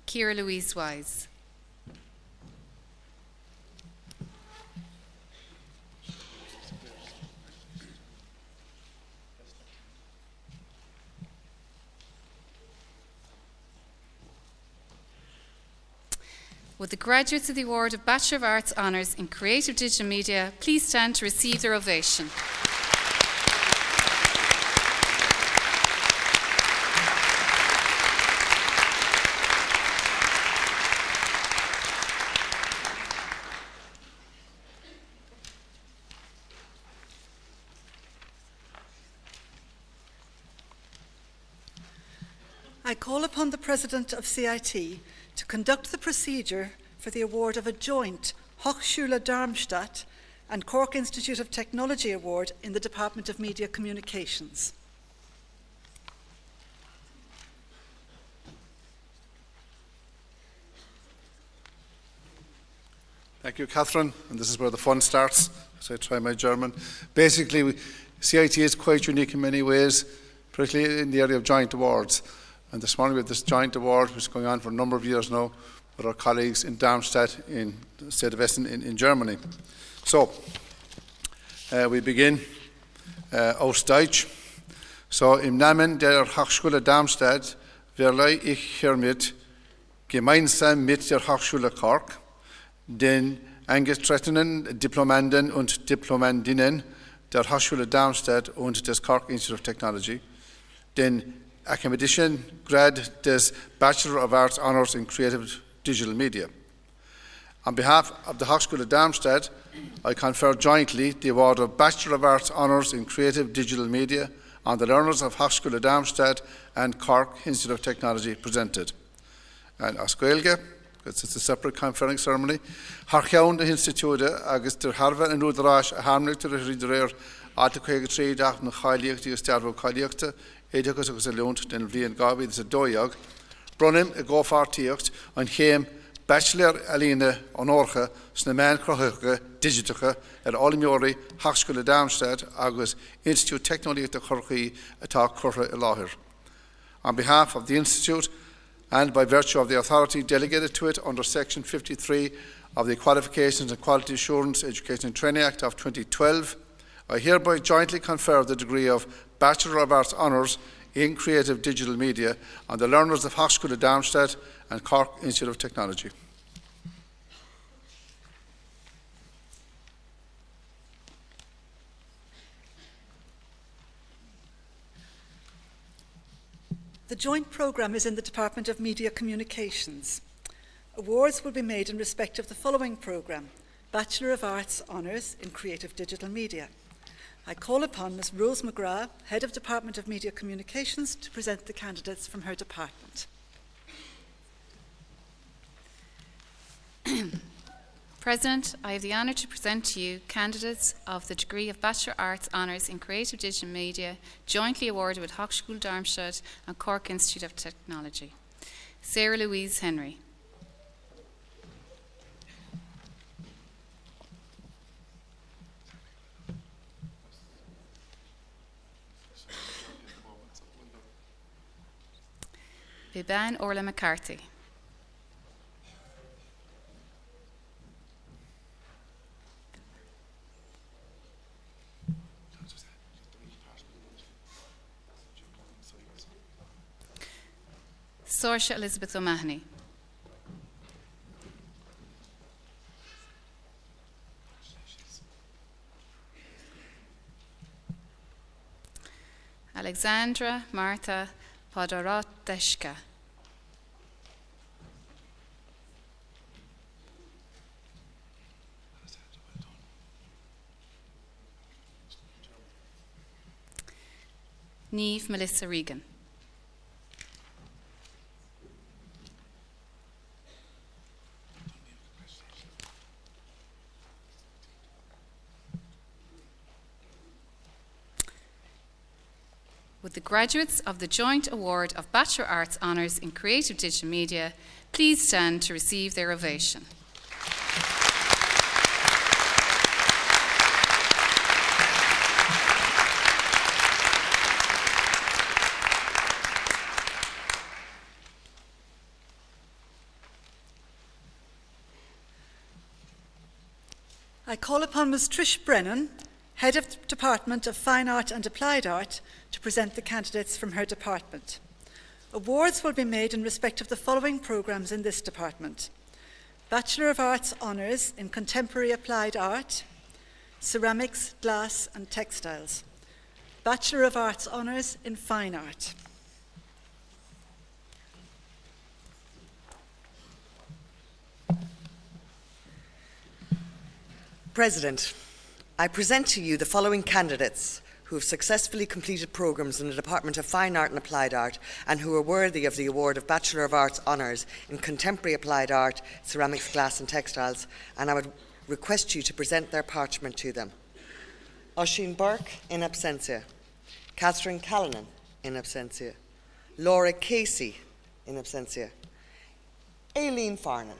Kira Louise Wise. Would the graduates of the award of Bachelor of Arts Honours in Creative Digital Media please stand to receive their ovation. I call upon the President of CIT to conduct the procedure for the award of a joint Hochschule Darmstadt and Cork Institute of Technology Award in the Department of Media Communications. Thank you, Catherine. And this is where the fun starts, so I try my German. Basically, CIT is quite unique in many ways, particularly in the area of joint awards. And this morning we have this joint award, which is going on for a number of years now, with our colleagues in Darmstadt, in the state of Essen, in Germany. So, we begin aus Deutsch. So, im Namen der Hochschule Darmstadt verleihe ich hiermit gemeinsam mit der Hochschule Cork den eingetretenen Diplomanden und Diplomandinnen der Hochschule Darmstadt und des Cork Institute of Technology den Academician Grad des Bachelor of Arts Honours in Creative Digital Media. On behalf of the Hochschule Darmstadt, I confer jointly the award of Bachelor of Arts Honours in Creative Digital Media on the learners of Hochschule Darmstadt and Cork Institute of Technology presented. And as Gaeilge, because it's a separate conferring ceremony, Harchewn the Institute agus der Harva and Udrash a harmonic to the Ridrer Article 3 nach Chaliach the Starvo Chaliachta, Edicus agus a Lunt, then Vlian Gabi, there's a Doyag, Brunim a Gofartiocht, and Chem Bachelor Alina Onorcha, Snaman Crochucha, Digitacha, at Olimori, Hochschule Darmstadt, agus Institute Technology at the Corki, Attack Corra Elahir. On behalf of the Institute, and by virtue of the authority delegated to it under Section 53 of the Qualifications and Quality Assurance Education and Training Act of 2012, I hereby jointly confer the degree of Bachelor of Arts Honours in Creative Digital Media on the learners of Hochschule Darmstadt and Cork Institute of Technology. The joint programme is in the Department of Media Communications. Awards will be made in respect of the following programme: Bachelor of Arts Honours in Creative Digital Media. I call upon Ms. Rose McGrath, Head of Department of Media Communications, to present the candidates from her department. President, I have the honour to present to you candidates of the degree of Bachelor of Arts Honours in Creative Digital Media, jointly awarded with Hochschule Darmstadt and Cork Institute of Technology. Sarah Louise Henry. Biban Orla McCarthy. Saoirse Elizabeth O'Mahony. Alexandra Martha Podoroteshka. Niamh Melissa Regan. Would the graduates of the joint award of Bachelor Arts Honours in Creative Digital Media please stand to receive their ovation. I call upon Ms. Trish Brennan, Head of the Department of Fine Art and Applied Art, to present the candidates from her department. Awards will be made in respect of the following programmes in this department: Bachelor of Arts Honours in Contemporary Applied Art, Ceramics, Glass and Textiles. Bachelor of Arts Honours in Fine Art. President, I present to you the following candidates who have successfully completed programmes in the Department of Fine Art and Applied Art and who are worthy of the award of Bachelor of Arts Honours in Contemporary Applied Art, Ceramics, Glass and Textiles, and I would request you to present their parchment to them. Oisin Burke, in absentia. Catherine Callanan, in absentia. Laura Casey, in absentia. Aileen Farnan.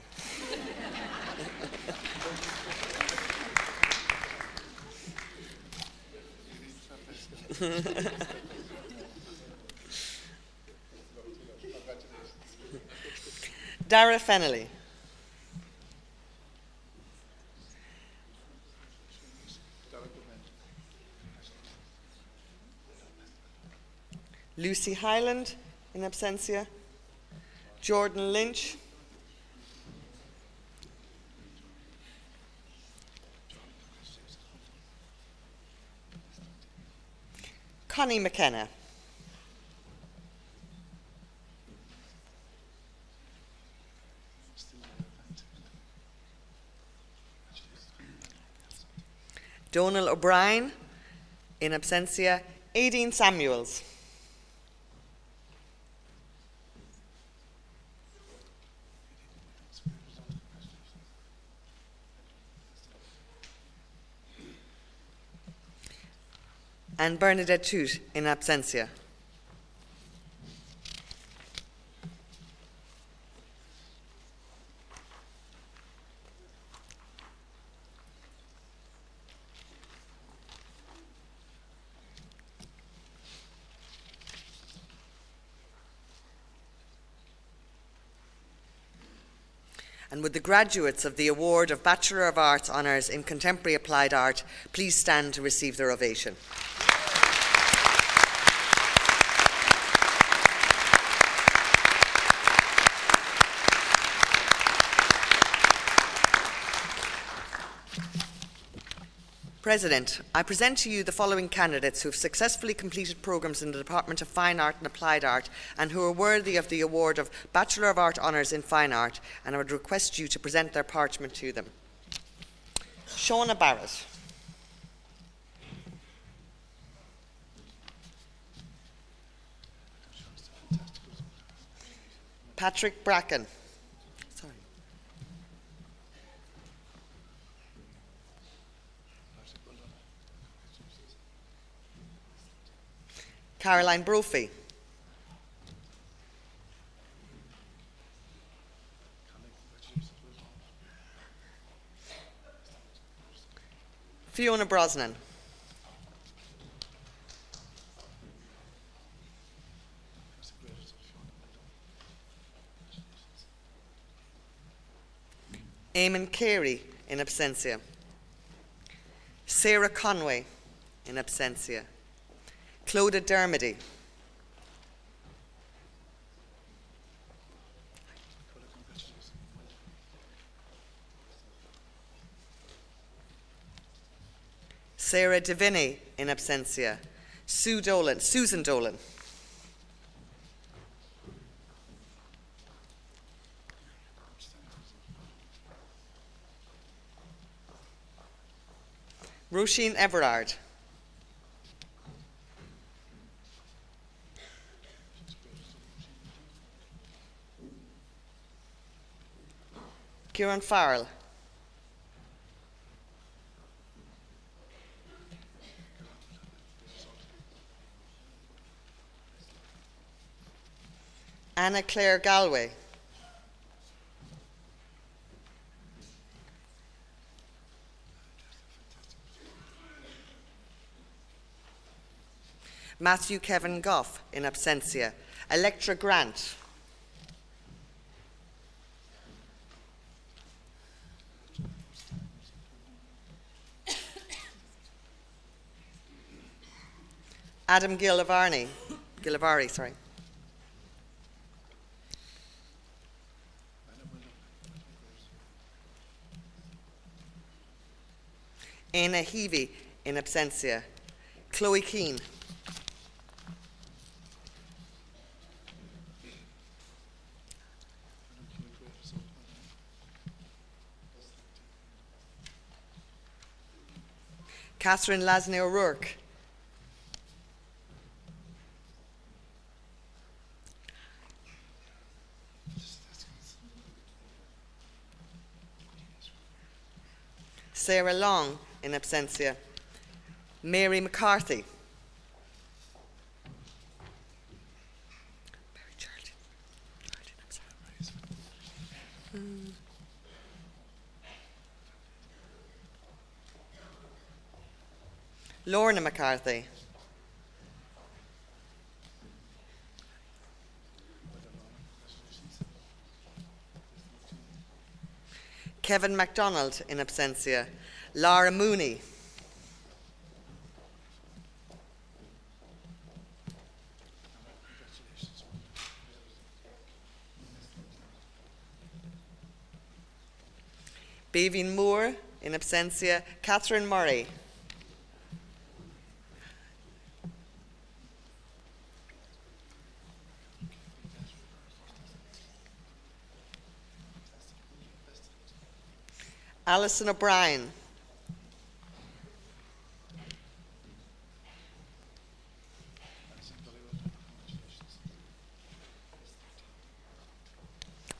Dara Fennelly. Lucy Hyland, in absentia. Jordan Lynch. Connie McKenna. Donal O'Brien, in absentia. Aideen Samuels. And Bernadette Toot, in absentia. And would the graduates of the award of Bachelor of Arts Honours in Contemporary Applied Art please stand to receive their ovation. President, I present to you the following candidates who have successfully completed programmes in the Department of Fine Art and Applied Art and who are worthy of the award of Bachelor of Art Honours in Fine Art, and I would request you to present their parchment to them. Shauna Barrett. Patrick Bracken. Caroline Brophy. Fiona Brosnan. Eamon Carey, in absentia. Sarah Conway, in absentia. Clodagh Dermody. Sarah Deviney, in absentia. Susan Dolan. Roisin Everard. Kieran Farrell. Anna Claire Galway. Matthew Kevin Goff, in absentia. Electra Grant. Adam Gillivari, sorry. Aina Heavey, in absentia. Chloe Keane. Catherine Lasney O'Rourke. Sarah Long, in absentia. Mary McCarthy. Lorna McCarthy. Kevin MacDonald, in absentia. Laura Mooney. Baveen Moore, in absentia. Catherine Murray. Alison O'Brien.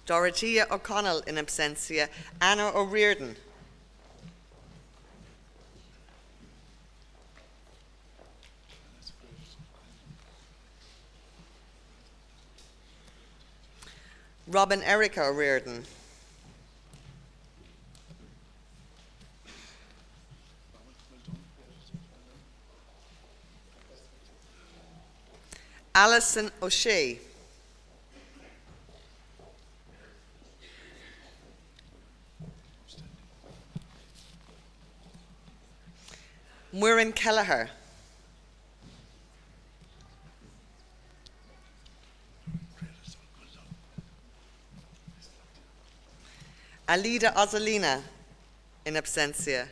Dorothea O'Connell, in absentia. Anna O'Riordan. Robin Erica O'Riordan. Alison O'Shea. Muireann Kelleher. Alida Ozzolina, in absentia.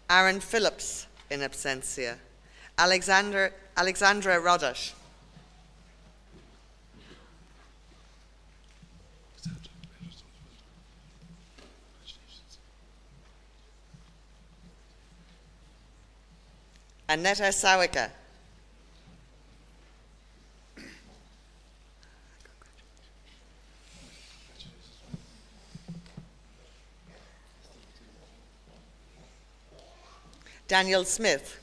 Aaron Phillips, in absentia. Alexandra Roddish. Annetta Sawicka. Daniel Smith.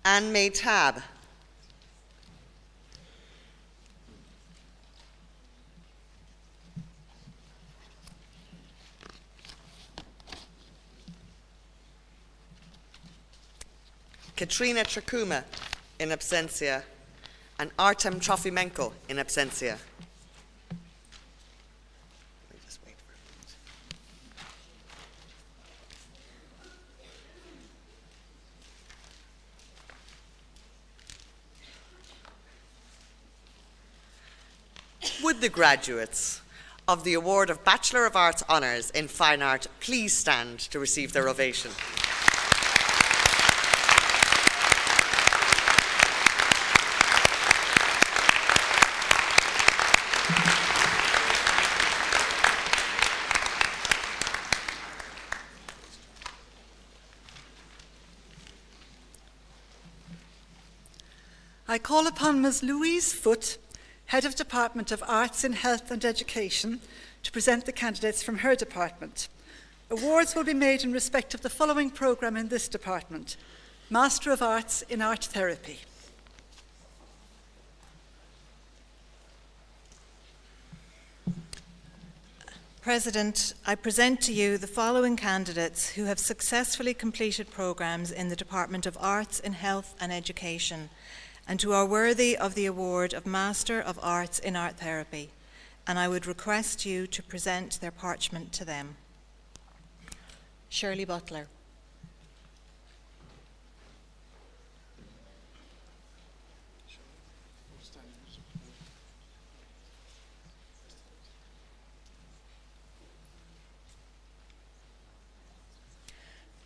Anne May Tabb. Katrina Trachuma, in absentia, and Artem Trofimenko, in absentia. Would the graduates of the award of Bachelor of Arts Honours in Fine Art please stand to receive their ovation? I call upon Ms. Louise Foote, Head of Department of Arts in Health and Education, to present the candidates from her department. Awards will be made in respect of the following programme in this department: Master of Arts in Art Therapy. President, I present to you the following candidates who have successfully completed programmes in the Department of Arts in Health and Education and who are worthy of the award of Master of Arts in Art Therapy, and I would request you to present their parchment to them. Shirley Butler.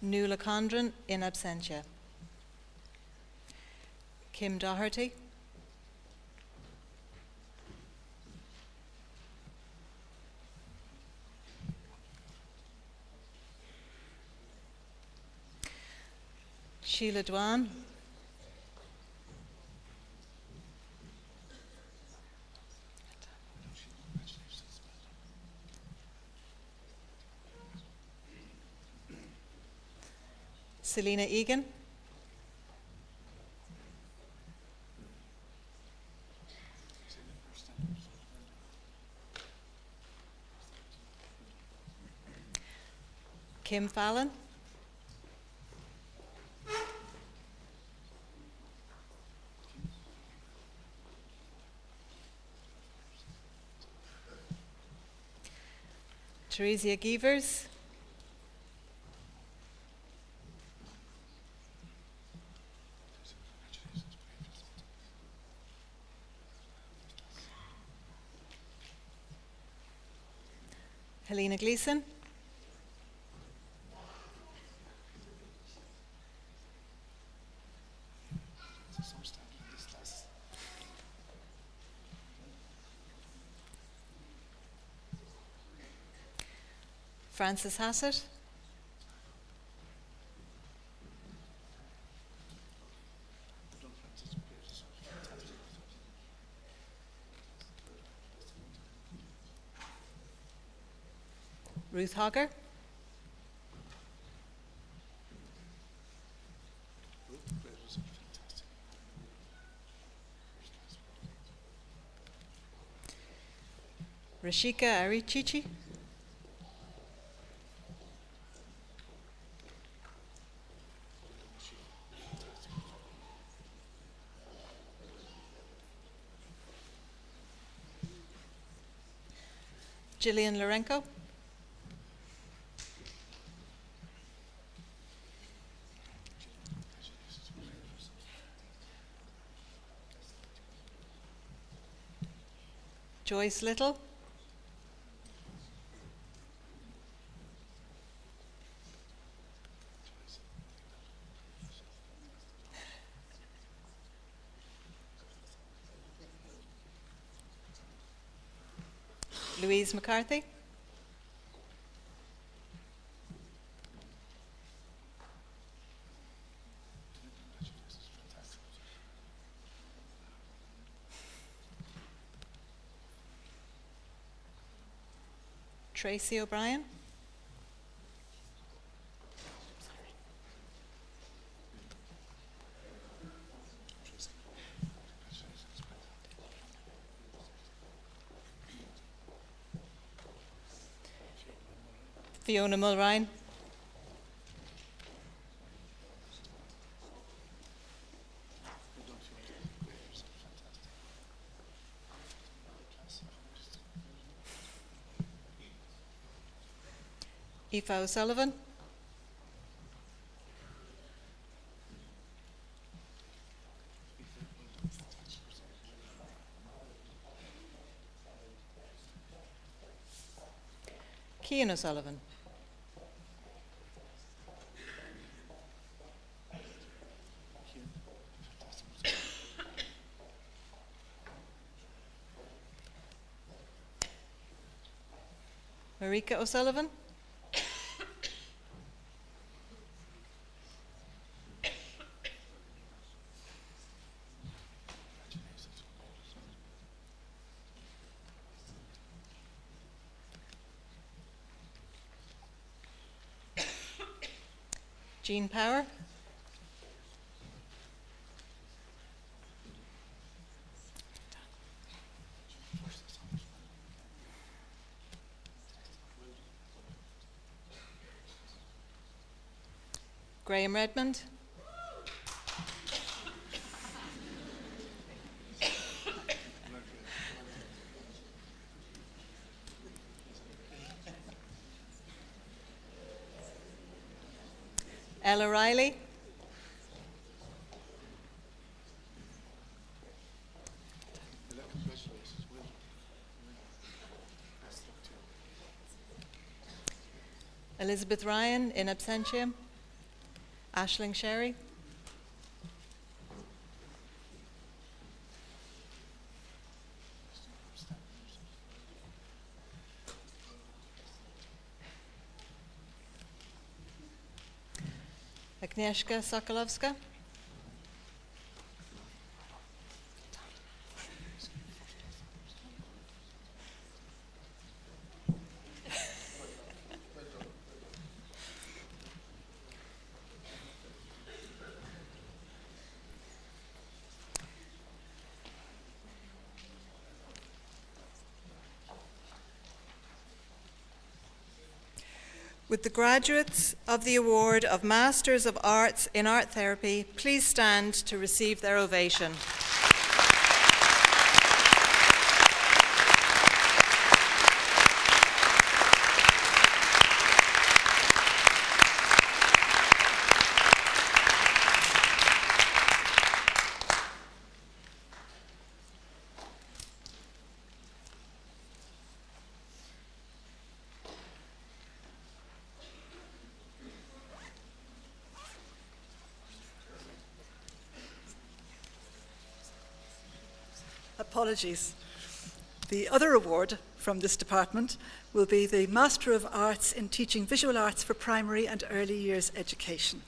Nuala Condren, in absentia. Kim Doherty. Sheila Dwan. Selena Egan, Kim Fallon, Theresia Gievers, Helena Gleeson, Frances Hassett, Ruth Hogger, Rashika Arichichi, Gillian Lorenko, Joyce Little, Louise McCarthy, Tracy O'Brien, Fiona Mulrine, Aoife O'Sullivan, Cian O'Sullivan, Marika O'Sullivan, Jean Power, Graham Redmond, Ella Riley, Elizabeth Ryan in absentiam, Aisling Sherry, Agnieszka Sokolowska, Would the graduates of the award of Masters of Arts in Art Therapy please stand to receive their ovation? Apologies. The other award from this department will be the Master of Arts in Teaching Visual Arts for Primary and Early Years Education.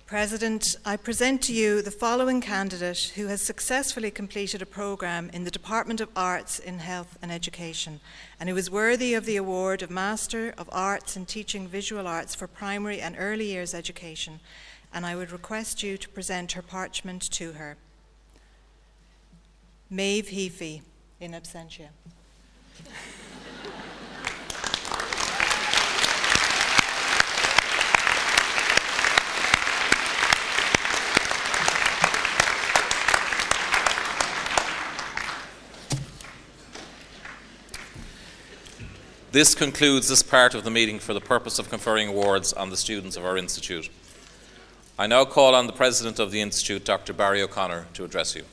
President, I present to you the following candidate who has successfully completed a programme in the Department of Arts in Health and Education and who is worthy of the award of Master of Arts in Teaching Visual Arts for Primary and Early Years Education, and I would request you to present her parchment to her. Maeve Heafy, in absentia. This concludes this part of the meeting for the purpose of conferring awards on the students of our Institute. I now call on the President of the Institute, Dr. Barry O'Connor, to address you.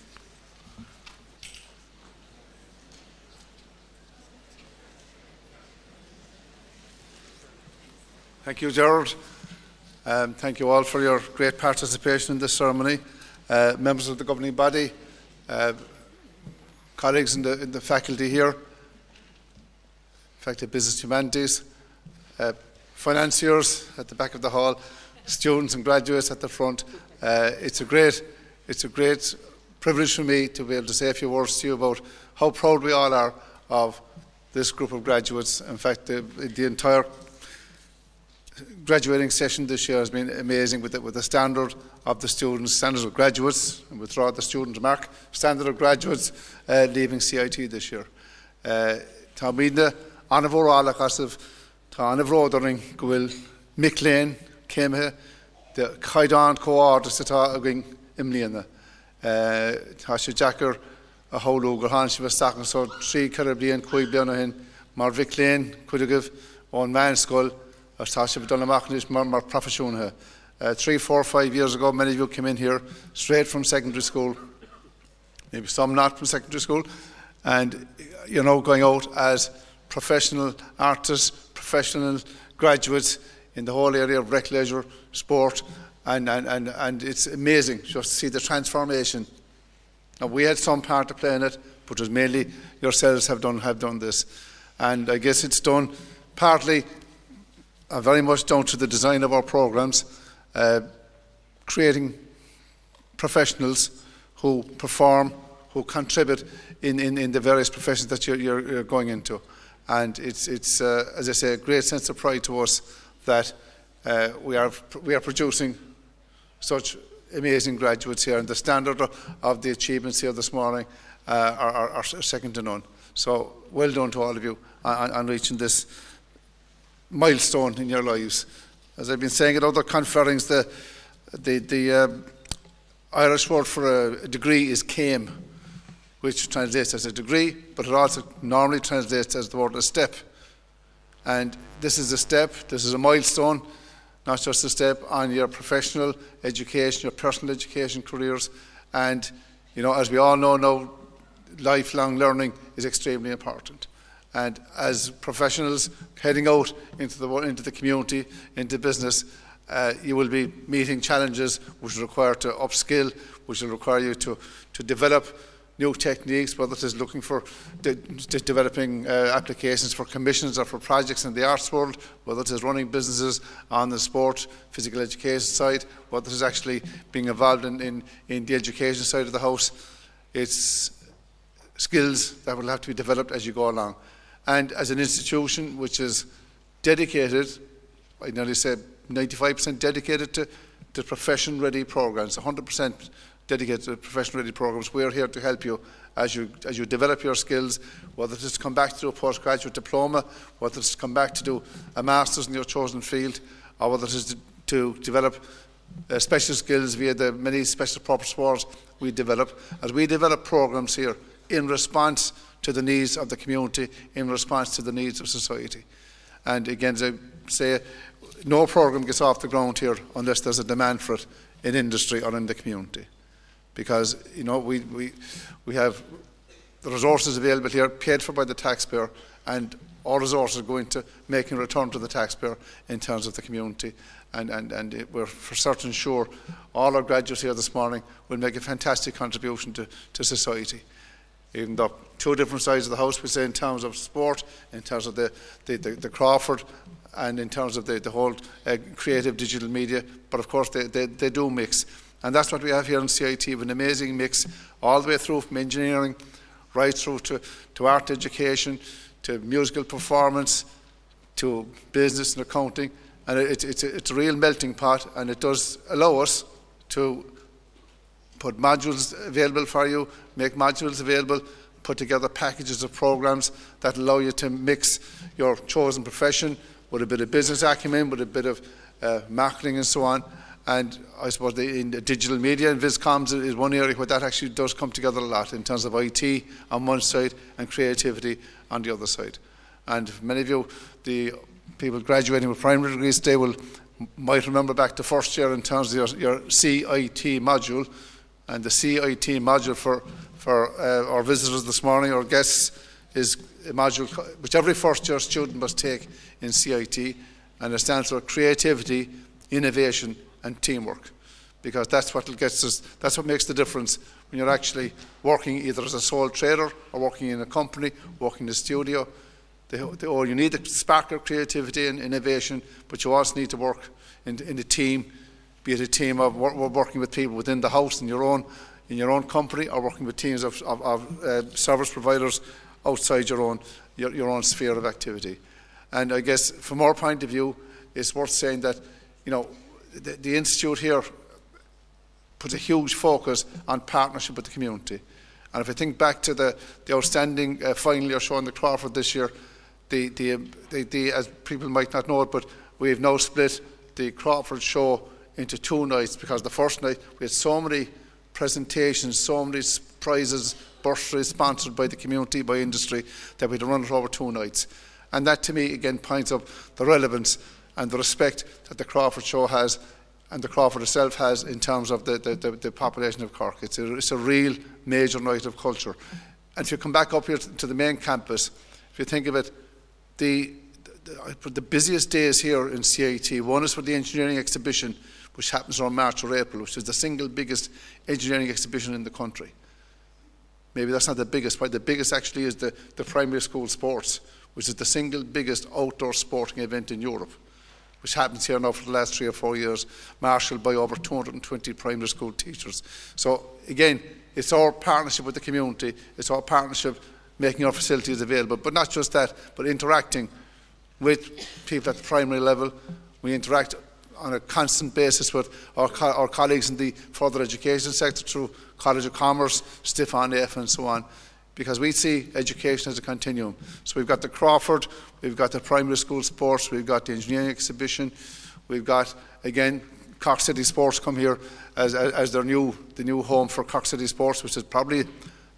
Thank you, Gerard. Thank you all for your great participation in this ceremony. Members of the governing body, colleagues in the faculty here, Faculty of Business Humanities, financiers at the back of the hall, students and graduates at the front. It's a great privilege for me to be able to say a few words to you about how proud we all are of this group of graduates. In fact, the entire graduating session this year has been amazing with the standard of the students, standards of graduates, and withdraw the student remark, standard of graduates leaving CIT this year. Tá míle anna bhórála chasabh tá anna bhródaring go bhfuil Mick Lane céimethe de chaidán comhárdas atá a going imlíana. Tá sé Jackar a hólú gur háin si bheith stachan so 3 bliain 5 bliain hin mar Mick Lane chuidegah ón Manscoil as tá sé bheith donna machnis mar profisiúnathe. 3, 4, 5 years ago, many of you came in here straight from secondary school, maybe some not from secondary school, and you're now going out as professional artists, professional graduates in the whole area of rec, leisure, sport, and it's amazing just to see the transformation. Now, we had some part to play in it, but it was mainly yourselves have done this. And I guess it's done partly very much down to the design of our programs, creating professionals who perform, who contribute in the various professions that you're going into. And it's as I say, a great sense of pride to us that we are producing such amazing graduates here, and the standard of the achievements here this morning are second to none. So well done to all of you on reaching this milestone in your lives. As I've been saying at other conferrings, the Irish word for a degree is céim, which translates as a degree, but it also normally translates as the word a step. And this is a step, this is a milestone, not just a step on your professional education, your personal education careers. And, you know, as we all know now, lifelong learning is extremely important. And as professionals heading out into the community, into business, you will be meeting challenges which will require to upskill, which will require you to develop new techniques, whether it is looking for developing applications for commissions or for projects in the arts world, whether it is running businesses on the sport, physical education side, whether it is actually being involved in the education side of the house. It's skills that will have to be developed as you go along. And as an institution which is dedicated, I'd nearly say 95% dedicated to profession-ready programs, 100% dedicated professional ready programs. We're here to help you as you develop your skills, whether it's to come back to do a postgraduate diploma, whether it's to come back to do a master's in your chosen field, or whether it is to develop special skills via the many special purpose awards we develop. As we develop programs here in response to the needs of the community, in response to the needs of society. And again, as I say, no program gets off the ground here unless there's a demand for it in industry or in the community. Because, you know, we have the resources available here paid for by the taxpayer, and all resources are going to making a return to the taxpayer in terms of the community. And we're for certain sure all our graduates here this morning will make a fantastic contribution to society. Even though two different sides of the house, we say, in terms of sport, in terms of the Crawford, and in terms of the whole creative digital media, but of course they do mix. And that's what we have here in CIT, with an amazing mix all the way through, from engineering right through to art education, to musical performance, to business and accounting. And it's a real melting pot, and it does allow us to put modules available for you, make modules available, put together packages of programs that allow you to mix your chosen profession with a bit of business acumen, with a bit of marketing and so on. And I suppose in the digital media and Viscoms is one area where that actually does come together a lot, in terms of IT on one side and creativity on the other side. And many of you, the people graduating with primary degrees today, might remember back to first year in terms of your CIT module. And the CIT module for our visitors this morning, our guests, is a module which every first year student must take in CIT, and it stands for creativity, innovation and teamwork, because that's what gets us, that's what makes the difference when you're actually working either as a sole trader or working in a company, working in a studio. You need the spark of creativity and innovation, but you also need to work in a team, be it a team of working with people within the house in your own company, or working with teams of service providers outside your own sphere of activity. And I guess from our point of view, it's worth saying that, you know, the Institute here puts a huge focus on partnership with the community. And if I think back to the outstanding final year show in the Crawford this year, as people might not know it, but we've now split the Crawford show into 2 nights, because the first night we had so many presentations, so many prizes, bursaries sponsored by the community, by industry, that we had to run it over 2 nights. And that, to me, again points up the relevance and the respect that the Crawford show has, and the Crawford itself has, in terms of the population of Cork. It's a real major night of culture. And if you come back up here to the main campus, if you think of it, the busiest days here in CIT, one is for the engineering exhibition, which happens around March or April, which is the single biggest engineering exhibition in the country. Maybe that's not the biggest, but the biggest actually is the primary school sports, which is the single biggest outdoor sporting event in Europe, which happens here now for the last 3 or 4 years, marshalled by over 220 primary school teachers. So again, it's our partnership with the community, it's our partnership making our facilities available, but not just that, but interacting with people at the primary level. We interact on a constant basis with our colleagues in the further education sector through College of Commerce, Stiffon F and so on, because we see education as a continuum. So we've got the Crawford, we've got the primary school sports, we've got the engineering exhibition, we've got, again, Cork City Sports come here as the new home for Cork City Sports, which is probably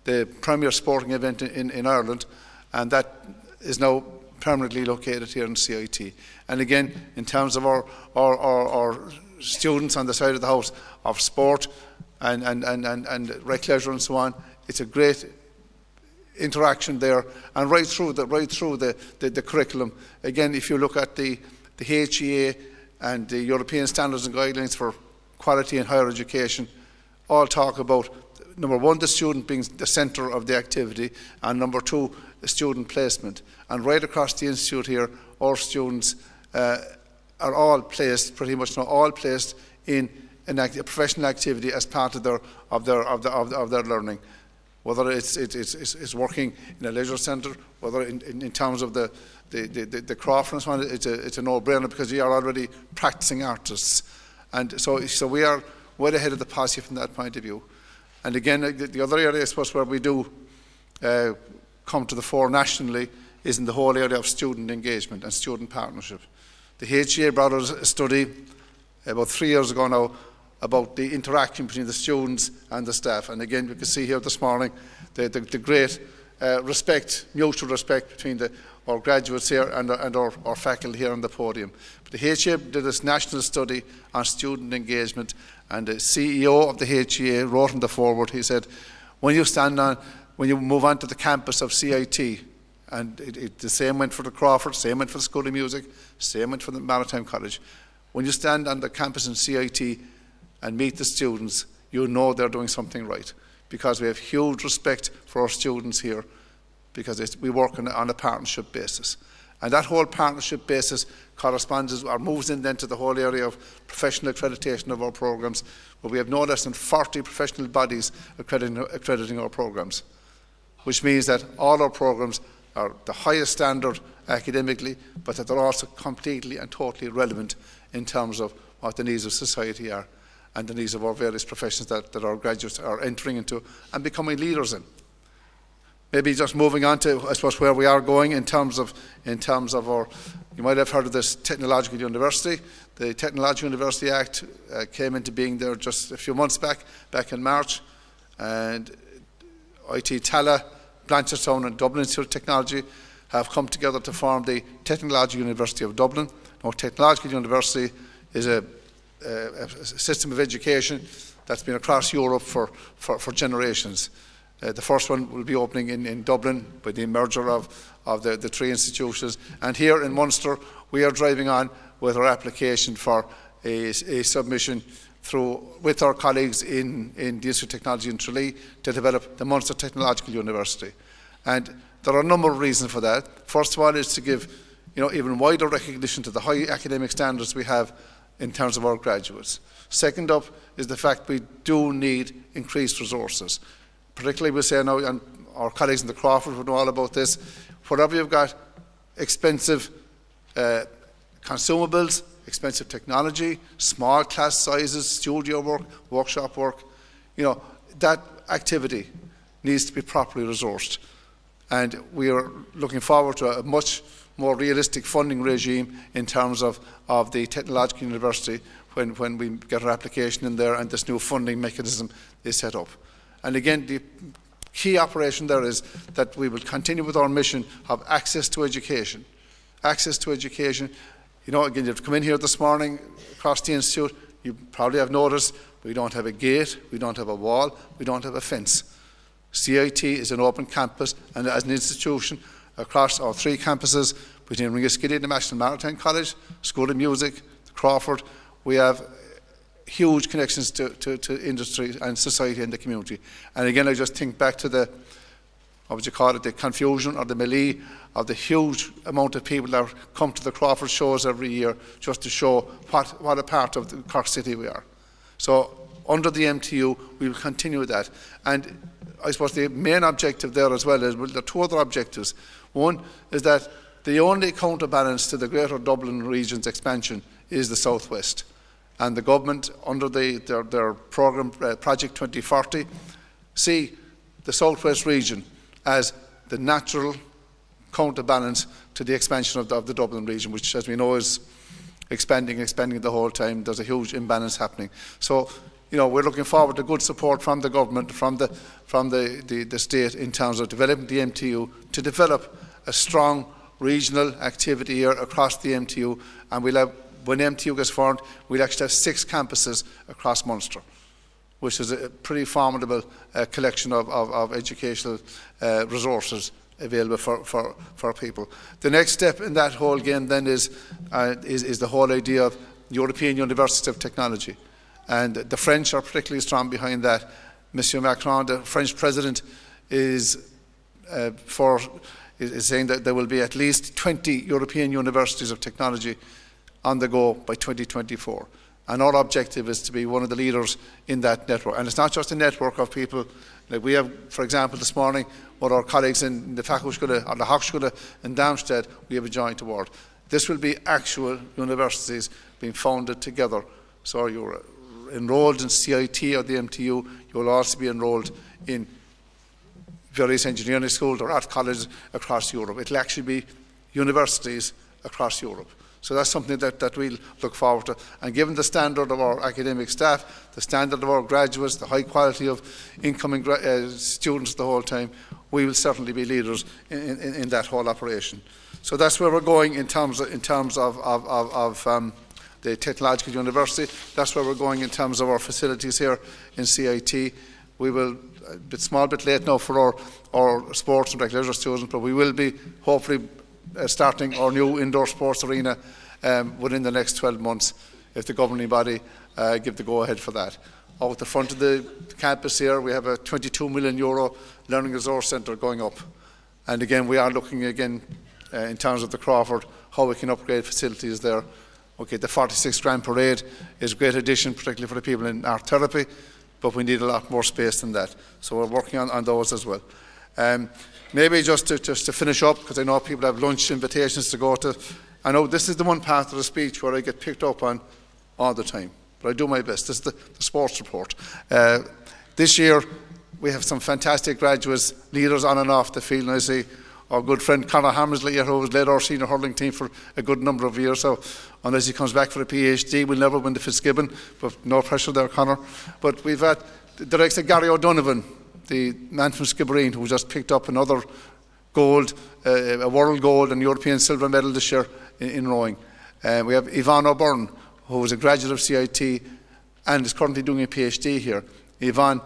the premier sporting event in Ireland, and that is now permanently located here in CIT. And again, in terms of our students on the side of the house of sport and rec leisure and so on, it's a great interaction there, and right through the curriculum. Again, if you look at the HEA and the European Standards and Guidelines for Quality in Higher Education, all talk about, number one, the student being the centre of the activity, and number two, the student placement. And right across the Institute here, our students are all placed, pretty much now all placed in a professional activity as part of their learning. Whether it's working in a leisure centre, whether in terms of the craft and so on, it's a no-brainer, because we are already practising artists. And so we are well ahead of the posse from that point of view. And again, the other area, I suppose, where we do come to the fore nationally is in the whole area of student engagement and student partnership. The HEA brought us a study about 3 years ago now about the interaction between the students and the staff. And again, we can see here this morning the great respect, mutual respect between our graduates here and our faculty here on the podium. But the HEA did this national study on student engagement, and the CEO of the HEA wrote in the foreword, he said, when you move on to the campus of CIT, and the same went for the Crawford, same went for the School of Music, same went for the Maritime College. When you stand on the campus in CIT and meet the students, you know they're doing something right, because we have huge respect for our students here, because we work on a partnership basis. And that whole partnership basis corresponds or moves in then to the whole area of professional accreditation of our programmes, where we have no less than 40 professional bodies accrediting our programmes, which means that all our programmes are the highest standard academically, but that they're also completely and totally relevant in terms of what the needs of society are and the needs of our various professions that our graduates are entering into and becoming leaders in. Maybe just moving on to, I suppose, where we are going in terms of our, you might have heard of this Technological University. The Technological University Act came into being there just a few months back in March, and IT Tala, Blanchardstown and Dublin Institute of Technology have come together to form the Technological University of Dublin. Now, Technological University is a system of education that's been across Europe for generations. The first one will be opening in Dublin by the merger of the three institutions. And here in Munster, we are driving on with our application for a submission with our colleagues in the Institute of Technology in Tralee to develop the Munster Technological University. And there are a number of reasons for that. First of all is to give even wider recognition to the high academic standards we have in terms of our graduates. Second up is the fact we do need increased resources. Particularly, we say now, and our colleagues in the Crawford would know all about this, wherever you've got expensive consumables, expensive technology, small class sizes, studio work, workshop work, that activity needs to be properly resourced. And we are looking forward to a much more realistic funding regime in terms of the Technological University when we get our application in there and this new funding mechanism is set up. And again, the key operation there is that we will continue with our mission of access to education. Access to education. Again, you've come in here this morning across the Institute, you probably have noticed we don't have a gate, we don't have a wall, we don't have a fence. CIT is an open campus, and as an institution across our three campuses, between Ringaskiddy and the National Maritime College, School of Music, the Crawford, we have huge connections to industry and society and the community. And again, I just think back to the confusion or the melee of the huge amount of people that come to the Crawford shows every year just to show what a part of the Cork City we are. So under the MTU, we will continue that. And I suppose the main objective there as well is, there are two other objectives. One is that the only counterbalance to the Greater Dublin region's expansion is the Southwest. And the government, under their programme, Project 2040, see the Southwest region as the natural counterbalance to the expansion of the Dublin region, which, as we know, is expanding the whole time. There's a huge imbalance happening. So, we're looking forward to good support from the government, from the state in terms of developing the MTU to develop a strong regional activity here across the MTU, and we'll have, when MTU gets formed, we'll actually have 6 campuses across Munster, which is a pretty formidable collection of educational resources available for people. The next step in that whole game then is the whole idea of European University of Technology. And the French are particularly strong behind that. Monsieur Macron, the French president, is saying that there will be at least 20 European universities of technology on the go by 2024. And our objective is to be one of the leaders in that network. And it's not just a network of people. Like we have, for example, this morning, with our colleagues in the Fachhochschule or the Hochschule in Darmstadt, we have a joint award. This will be actual universities being founded together. So your enrolled in CIT or the MTU, you will also be enrolled in various engineering schools or art colleges across Europe. It will actually be universities across Europe. So that's something that we'll look forward to. And given the standard of our academic staff, the standard of our graduates, the high quality of incoming students the whole time, we will certainly be leaders in that whole operation. So that's where we're going in terms of the Technological University. That's where we're going in terms of our facilities here in CIT. We will, a bit small bit late now for our sports and leisure students, but we will be hopefully starting our new indoor sports arena within the next 12 months if the governing body give the go-ahead for that. Out the front of the campus here we have a €22 million learning resource centre going up, and again we are looking again in terms of the Crawford how we can upgrade facilities there. Okay, the 46 Grand Parade is a great addition, particularly for the people in art therapy, but we need a lot more space than that, so we're working on those as well. Maybe just to finish up, because I know people have lunch invitations to go to. I know this is the one part of the speech where I get picked up on all the time, but I do my best. This is the sports report. This year we have some fantastic graduates, leaders on and off the field, and I see our good friend Conor Hammersley here, who has led our senior hurling team for a good number of years, so unless he comes back for a PhD we'll never win the Fitzgibbon, but no pressure there, Conor. But we've had the likes of Gary O'Donovan, the man from Skibbereen, who just picked up another gold, a world gold and European silver medal this year in rowing. We have Yvonne O'Byrne, who was a graduate of CIT and is currently doing a PhD here. Yvonne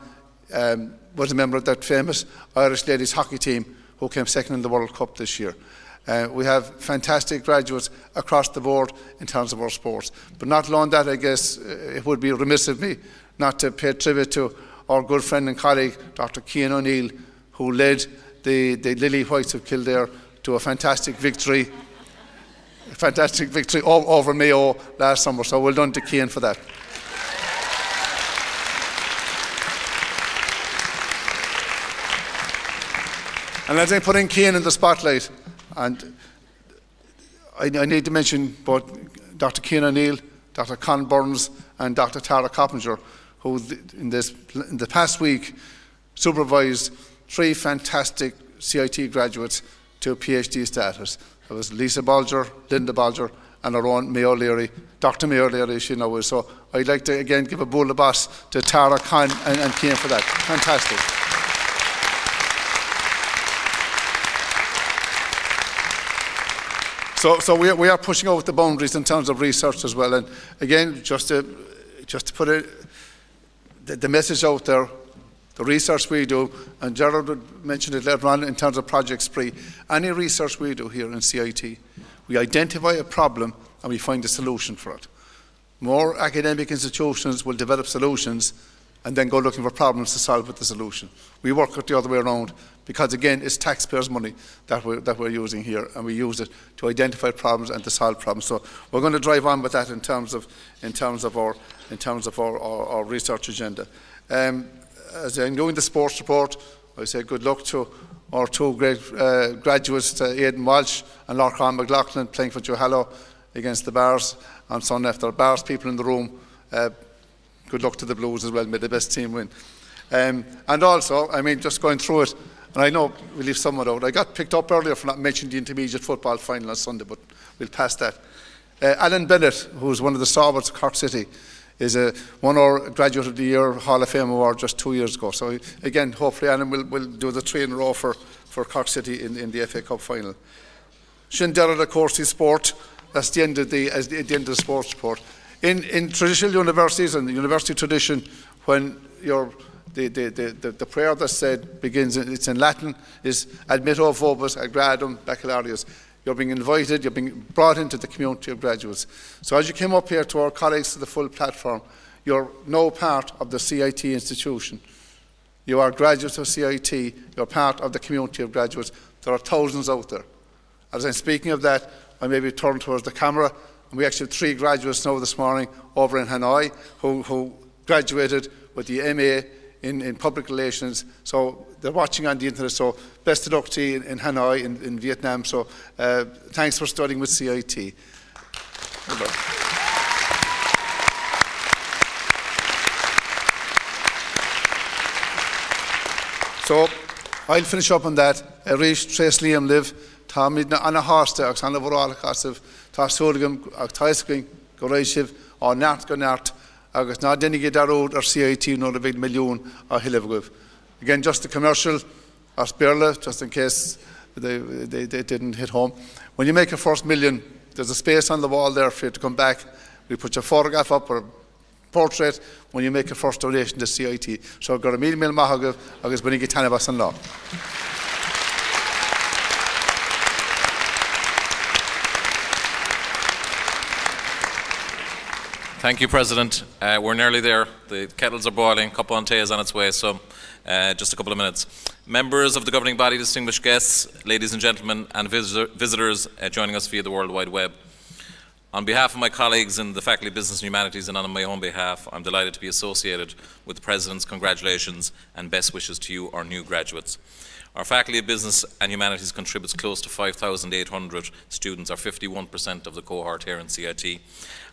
was a member of that famous Irish ladies hockey team who came second in the World Cup this year. We have fantastic graduates across the board in terms of our sports. But not alone that, I guess it would be remiss of me not to pay tribute to our good friend and colleague, Dr. Cian O'Neill, who led the Lily Whites of Kildare to a fantastic victory over Mayo last summer. So well done to Cian for that. And as I put in Cian in the spotlight, and I need to mention both Dr. Cian O'Neill, Dr. Con Burns and Dr. Tara Coppinger, who in the past week supervised 3 fantastic CIT graduates to PhD status. There was Lisa Bolger, Linda Bolger, and our own May O'Leary, Dr. May O'Leary, she now is. So I'd like to again give a bull of boss to Tara, Con and Cian for that. Fantastic. So we are pushing out the boundaries in terms of research as well. And again, just to put the message out there, the research we do, and Gerald would mention it later on in terms of Project Spree, any research we do here in CIT, we identify a problem and we find a solution for it. More academic institutions will develop solutions and then go looking for problems to solve with the solution. We work it the other way around because, again, it's taxpayers' money that we're using here, and we use it to identify problems and to solve problems. So we're going to drive on with that in terms of our research agenda. As I'm doing the sports report, I say good luck to our 2 great graduates, Aidan Walsh and Lorcan McLaughlin, playing for Joe against the Bars on Sunday. After Bars people in the room, good luck to the Blues as well. May the best team win. And also, I mean, just going through it, and I know we leave someone out. I got picked up earlier for not mentioning the intermediate football final on Sunday, but we'll pass that. Alan Bennett, who's one of the stalwarts of Cork City, is won our Graduate of the Year Hall of Fame award just 2 years ago. So again, hopefully Alan will do the 3 in a row for Cork City in the FA Cup final. Shinderra, of course, is sport. That's the end of the sports report. In traditional universities and the university tradition, when the prayer that's said begins, it's in Latin, is admitto vobis ad gradum baccalaureus. You're being invited, you're being brought into the community of graduates. So as you came up here to our colleagues to the full platform, you're now part of the CIT institution. You are graduates of CIT, you're part of the community of graduates. There are thousands out there. As I'm speaking of that, I maybe turn towards the camera, and we actually have 3 graduates now this morning over in Hanoi who graduated with the MA in public relations. So they're watching on the internet. So best of luck to you in Hanoi, in Vietnam. So thanks for studying with CIT. So I'll finish up on that. Reach Trace Liam live. Tommy on a horse there, on the Vorala Castle, Tarsolgum, Taisking, Goraishiv, or Nart Gonart, August not then you get that road or CIT, no the big million or Hillevgov. Again, just the commercial or Sperla, just in case they didn't hit home. When you make a first million, there's a space on the wall there for you to come back. We put your photograph up or portrait when you make a first donation to CIT. So got a $1 million mahagav, August when you get 10 of us in law. Thank you, President. We're nearly there. The kettles are boiling. Cup on tea is on its way, so just a couple of minutes. Members of the governing body, distinguished guests, ladies and gentlemen, and visitors joining us via the World Wide Web. On behalf of my colleagues in the Faculty of Business and Humanities and on my own behalf, I'm delighted to be associated with the President's congratulations and best wishes to you, our new graduates. Our Faculty of Business and Humanities contributes close to 5,800 students, or 51% of the cohort here in CIT,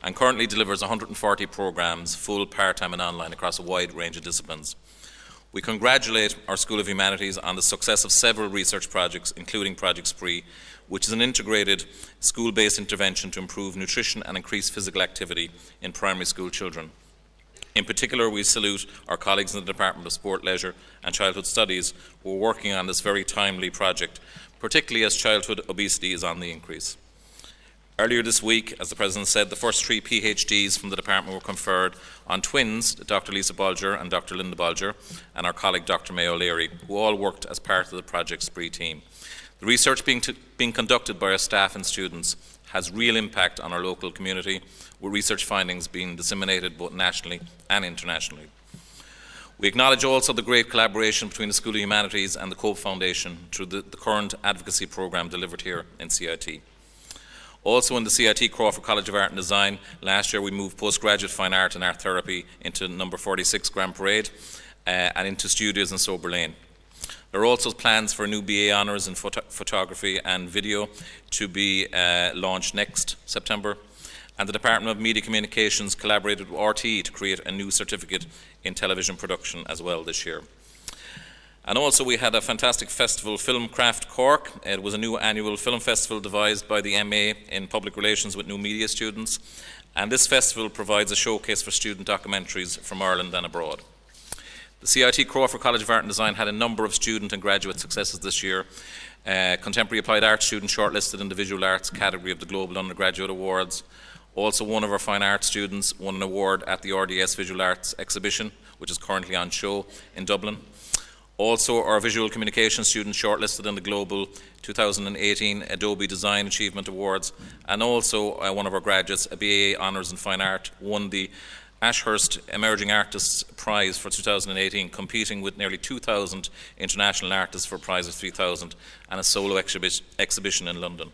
and currently delivers 140 programmes, full, part-time and online, across a wide range of disciplines. We congratulate our School of Humanities on the success of several research projects, including Project Spree, which is an integrated school-based intervention to improve nutrition and increase physical activity in primary school children. In particular, we salute our colleagues in the Department of Sport, Leisure and Childhood Studies who are working on this very timely project, particularly as childhood obesity is on the increase. Earlier this week, as the President said, the first 3 PhDs from the department were conferred on twins, Dr. Lisa Bolger and Dr. Linda Bolger, and our colleague Dr. May O'Leary, who all worked as part of the Project Spree team. The research being conducted by our staff and students has real impact on our local community, with research findings being disseminated both nationally and internationally. We acknowledge also the great collaboration between the School of Humanities and the Cope Foundation through the current advocacy programme delivered here in CIT. Also in the CIT Crawford College of Art and Design, last year we moved postgraduate fine art and art therapy into number 46 Grand Parade and into studios in Sober Lane. There are also plans for a new BA Honours in photography and video to be launched next September. And the Department of Media Communications collaborated with RTE to create a new certificate in television production as well this year. And also we had a fantastic festival, Filmcraft Cork. It was a new annual film festival devised by the MA in Public Relations with new media students. And this festival provides a showcase for student documentaries from Ireland and abroad. The CIT Crawford College of Art and Design had a number of student and graduate successes this year. Contemporary Applied Arts students shortlisted in the Visual Arts category of the Global Undergraduate Awards. Also, one of our fine arts students won an award at the RDS Visual Arts exhibition, which is currently on show in Dublin. Also, our visual communication students shortlisted in the Global 2018 Adobe Design Achievement Awards. And also, one of our graduates, a BA Honours in Fine Art, won the Ashurst Emerging Artists Prize for 2018, competing with nearly 2,000 international artists for a prize of 3,000 and a solo exhibition in London.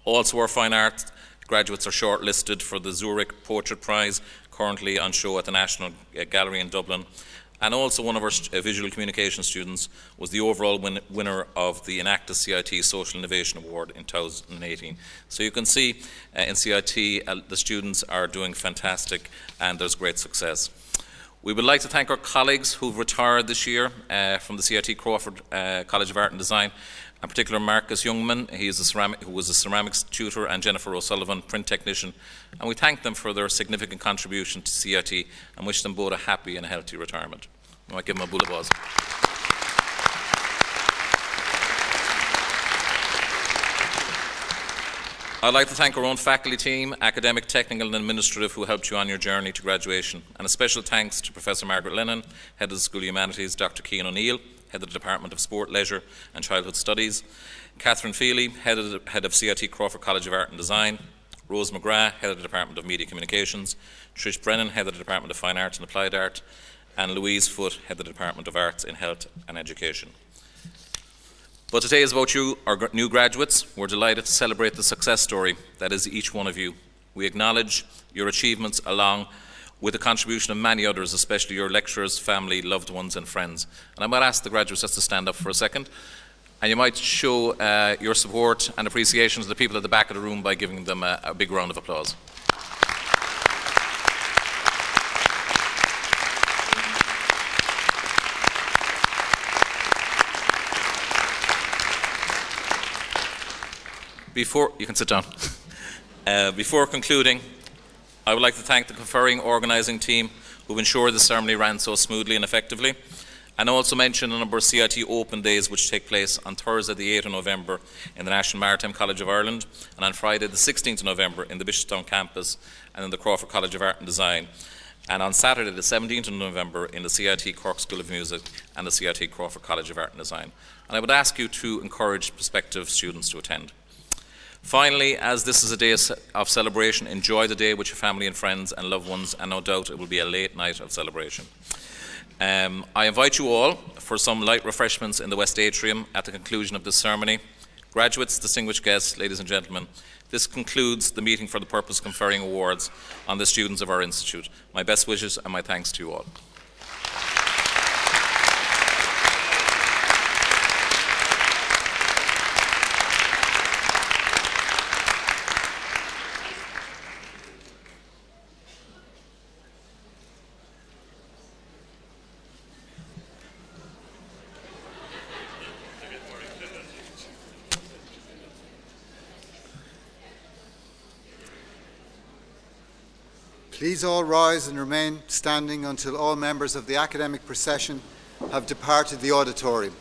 Also, our fine art graduates are shortlisted for the Zurich Portrait Prize, currently on show at the National Gallery in Dublin. And also one of our visual communication students was the overall winner of the Enactus CIT Social Innovation Award in 2018. So you can see in CIT the students are doing fantastic and there's great success. We would like to thank our colleagues who've retired this year from the CIT Crawford College of Art and Design. In particular, Marcus Youngman, who was a ceramics tutor, and Jennifer O'Sullivan, print technician. And we thank them for their significant contribution to CIT and wish them both a happy and a healthy retirement. I might give them a bull of buzz. I'd like to thank our own faculty team, academic, technical and administrative, who helped you on your journey to graduation. And a special thanks to Professor Margaret Lennon, Head of the School of Humanities, Dr. Cian O'Neill, Head of the Department of Sport, Leisure and Childhood Studies, Catherine Feely, Head of CIT Crawford College of Art and Design, Rose McGrath, Head of the Department of Media Communications, Trish Brennan, Head of the Department of Fine Arts and Applied Art, and Louise Foote, Head of the Department of Arts in Health and Education. But today is about you, our new graduates. We're delighted to celebrate the success story that is each one of you. We acknowledge your achievements along with the contribution of many others, especially your lecturers, family, loved ones and friends. And I might ask the graduates just to stand up for a second. And you might show your support and appreciation to the people at the back of the room by giving them a big round of applause. You can sit down. Before concluding, I would like to thank the Conferring organising team who ensured the ceremony ran so smoothly and effectively, and also mention a number of CIT open days which take place on Thursday the 8th of November in the National Maritime College of Ireland, and on Friday the 16th of November in the Bishopstown campus and in the Crawford College of Art and Design, and on Saturday the 17th of November in the CIT Cork School of Music and the CIT Crawford College of Art and Design. And I would ask you to encourage prospective students to attend. Finally, as this is a day of celebration, enjoy the day with your family and friends and loved ones, and no doubt it will be a late night of celebration. I invite you all for some light refreshments in the West Atrium at the conclusion of this ceremony. Graduates, distinguished guests, ladies and gentlemen, this concludes the meeting for the purpose of conferring awards on the students of our institute. My best wishes and my thanks to you all. Please all rise and remain standing until all members of the academic procession have departed the auditorium.